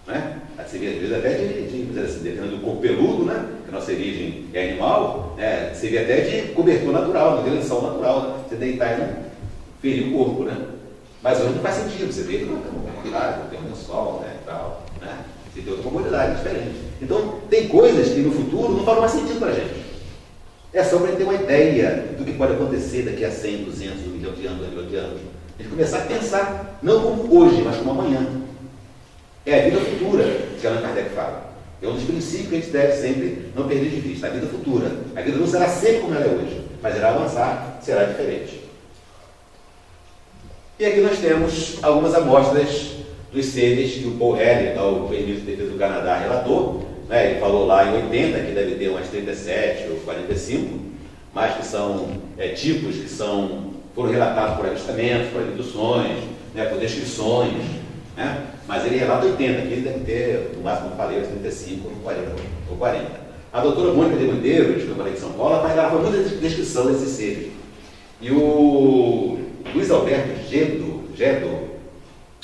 Né? Seria, às vezes, até dependendo do corpo peludo, né? Que a nossa origem é animal, né? Seria até de cobertura natural, de lençol natural. Né? Você deitar e não ferir o corpo. Né? Mas hoje não faz sentido. Você deita uma comodidade, tem um lençol, né, e tal. Né? Você tem outra comodidade diferente. Então, tem coisas que no futuro não fazem mais sentido para a gente. É só para ter uma ideia do que pode acontecer daqui a 100, 200, 1 milhão de anos, 2 milhões de anos. A gente começar a pensar, não como hoje, mas como amanhã. É a vida futura que Allan Kardec fala. É um dos princípios que a gente deve sempre não perder de vista. A vida futura. A vida não será sempre como ela é hoje, mas irá avançar, será diferente. E aqui nós temos algumas amostras dos seres que o Paul Hellyer, o ex-ministro de Defesa do Canadá, relatou. Né? Ele falou lá em 80, que deve ter umas 37 ou 45, mas que são tipos que foram relatados por avistamentos, por abduções, né? Por descrições. Né? Mas ele relata 80, que ele deve ter, no máximo, como eu falei, 35 ou 40. A doutora Mônica de Medeiros, que eu falei de São Paulo, ela faz muita descrição desses seres. E o Luiz Alberto Gedo,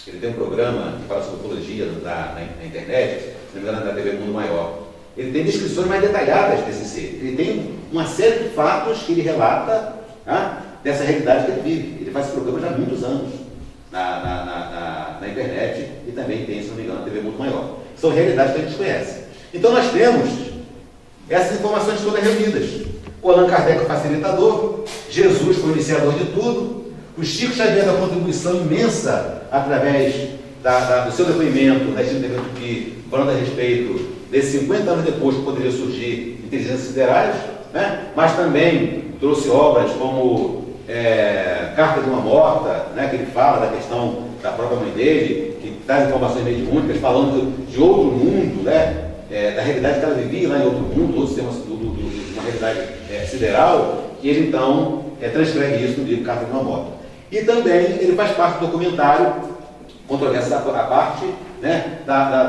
ele tem um programa que fala sobre ufologia na internet, se não me engano, na TV Mundo Maior. Ele tem descrições mais detalhadas desses seres. Ele tem uma série de fatos que ele relata, né, dessa realidade que ele vive. Ele faz esse programa já há muitos anos na internet e também tem, se não me engano, na TV Mundo Maior. São realidades que a gente conhece. Então nós temos essas informações todas reunidas. O Allan Kardec é o facilitador, Jesus foi o iniciador de tudo, o Chico Xavier da contribuição imensa através do seu depoimento, na depoimento que falando a respeito desses 50 anos depois que poderiam surgir inteligências siderais, né? Mas também trouxe obras como Carta de uma Morta, né? Que ele fala da questão da própria mãe dele, que traz informações mediúnicas, falando de outro mundo, né? Da realidade que ela vivia lá em outro mundo, outro sistema de uma realidade sideral, e ele então transcreve isso no livro Carta de uma Morta. E também ele faz parte do documentário, controvérsia à parte, né,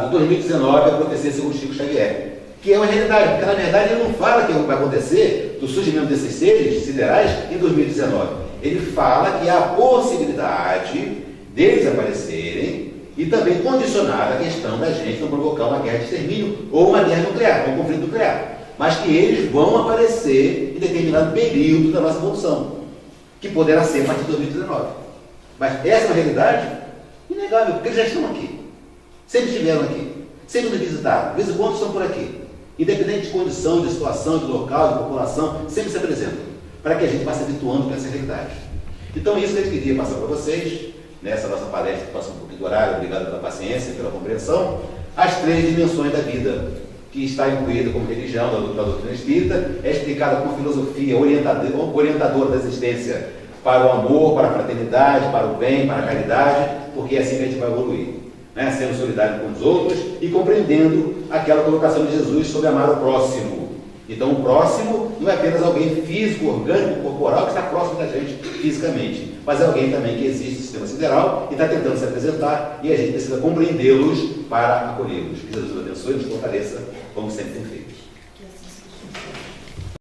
do 2019, a profecia segundo Chico Xavier, que é uma realidade, porque na verdade ele não fala que vai acontecer do surgimento desses seres siderais em 2019. Ele fala que há a possibilidade deles aparecerem e também condicionar a questão da gente não provocar uma guerra de extermínio ou uma guerra nuclear, um conflito nuclear, mas que eles vão aparecer em determinado período da nossa evolução, que poderá ser a partir de 2019. Mas essa é uma realidade inegável, porque eles já estão aqui. Sempre estiveram aqui. Sempre nos visitaram. De vez em quando estão por aqui. Independente de condição, de situação, de local, de população, sempre se apresentam. Para que a gente vá se habituando com essa realidade. Então, isso que a gente queria passar para vocês, nessa nossa palestra, que passa um pouquinho do horário, obrigado pela paciência, pela compreensão, as 3 dimensões da vida, que está incluída como religião da doutrina espírita, é explicada como filosofia orientadora da existência para o amor, para a fraternidade, para o bem, para a caridade, porque é assim que a gente vai evoluir, né? Sendo solidário com os outros e compreendendo aquela colocação de Jesus sobre amar o próximo. Então o próximo não é apenas alguém físico, orgânico, corporal, que está próximo da gente fisicamente, mas é alguém também que existe no sistema sideral e está tentando se apresentar, e a gente precisa compreendê-los para acolhê-los. Que Jesus nos abençoe e nos fortaleça, como sempre tem feito.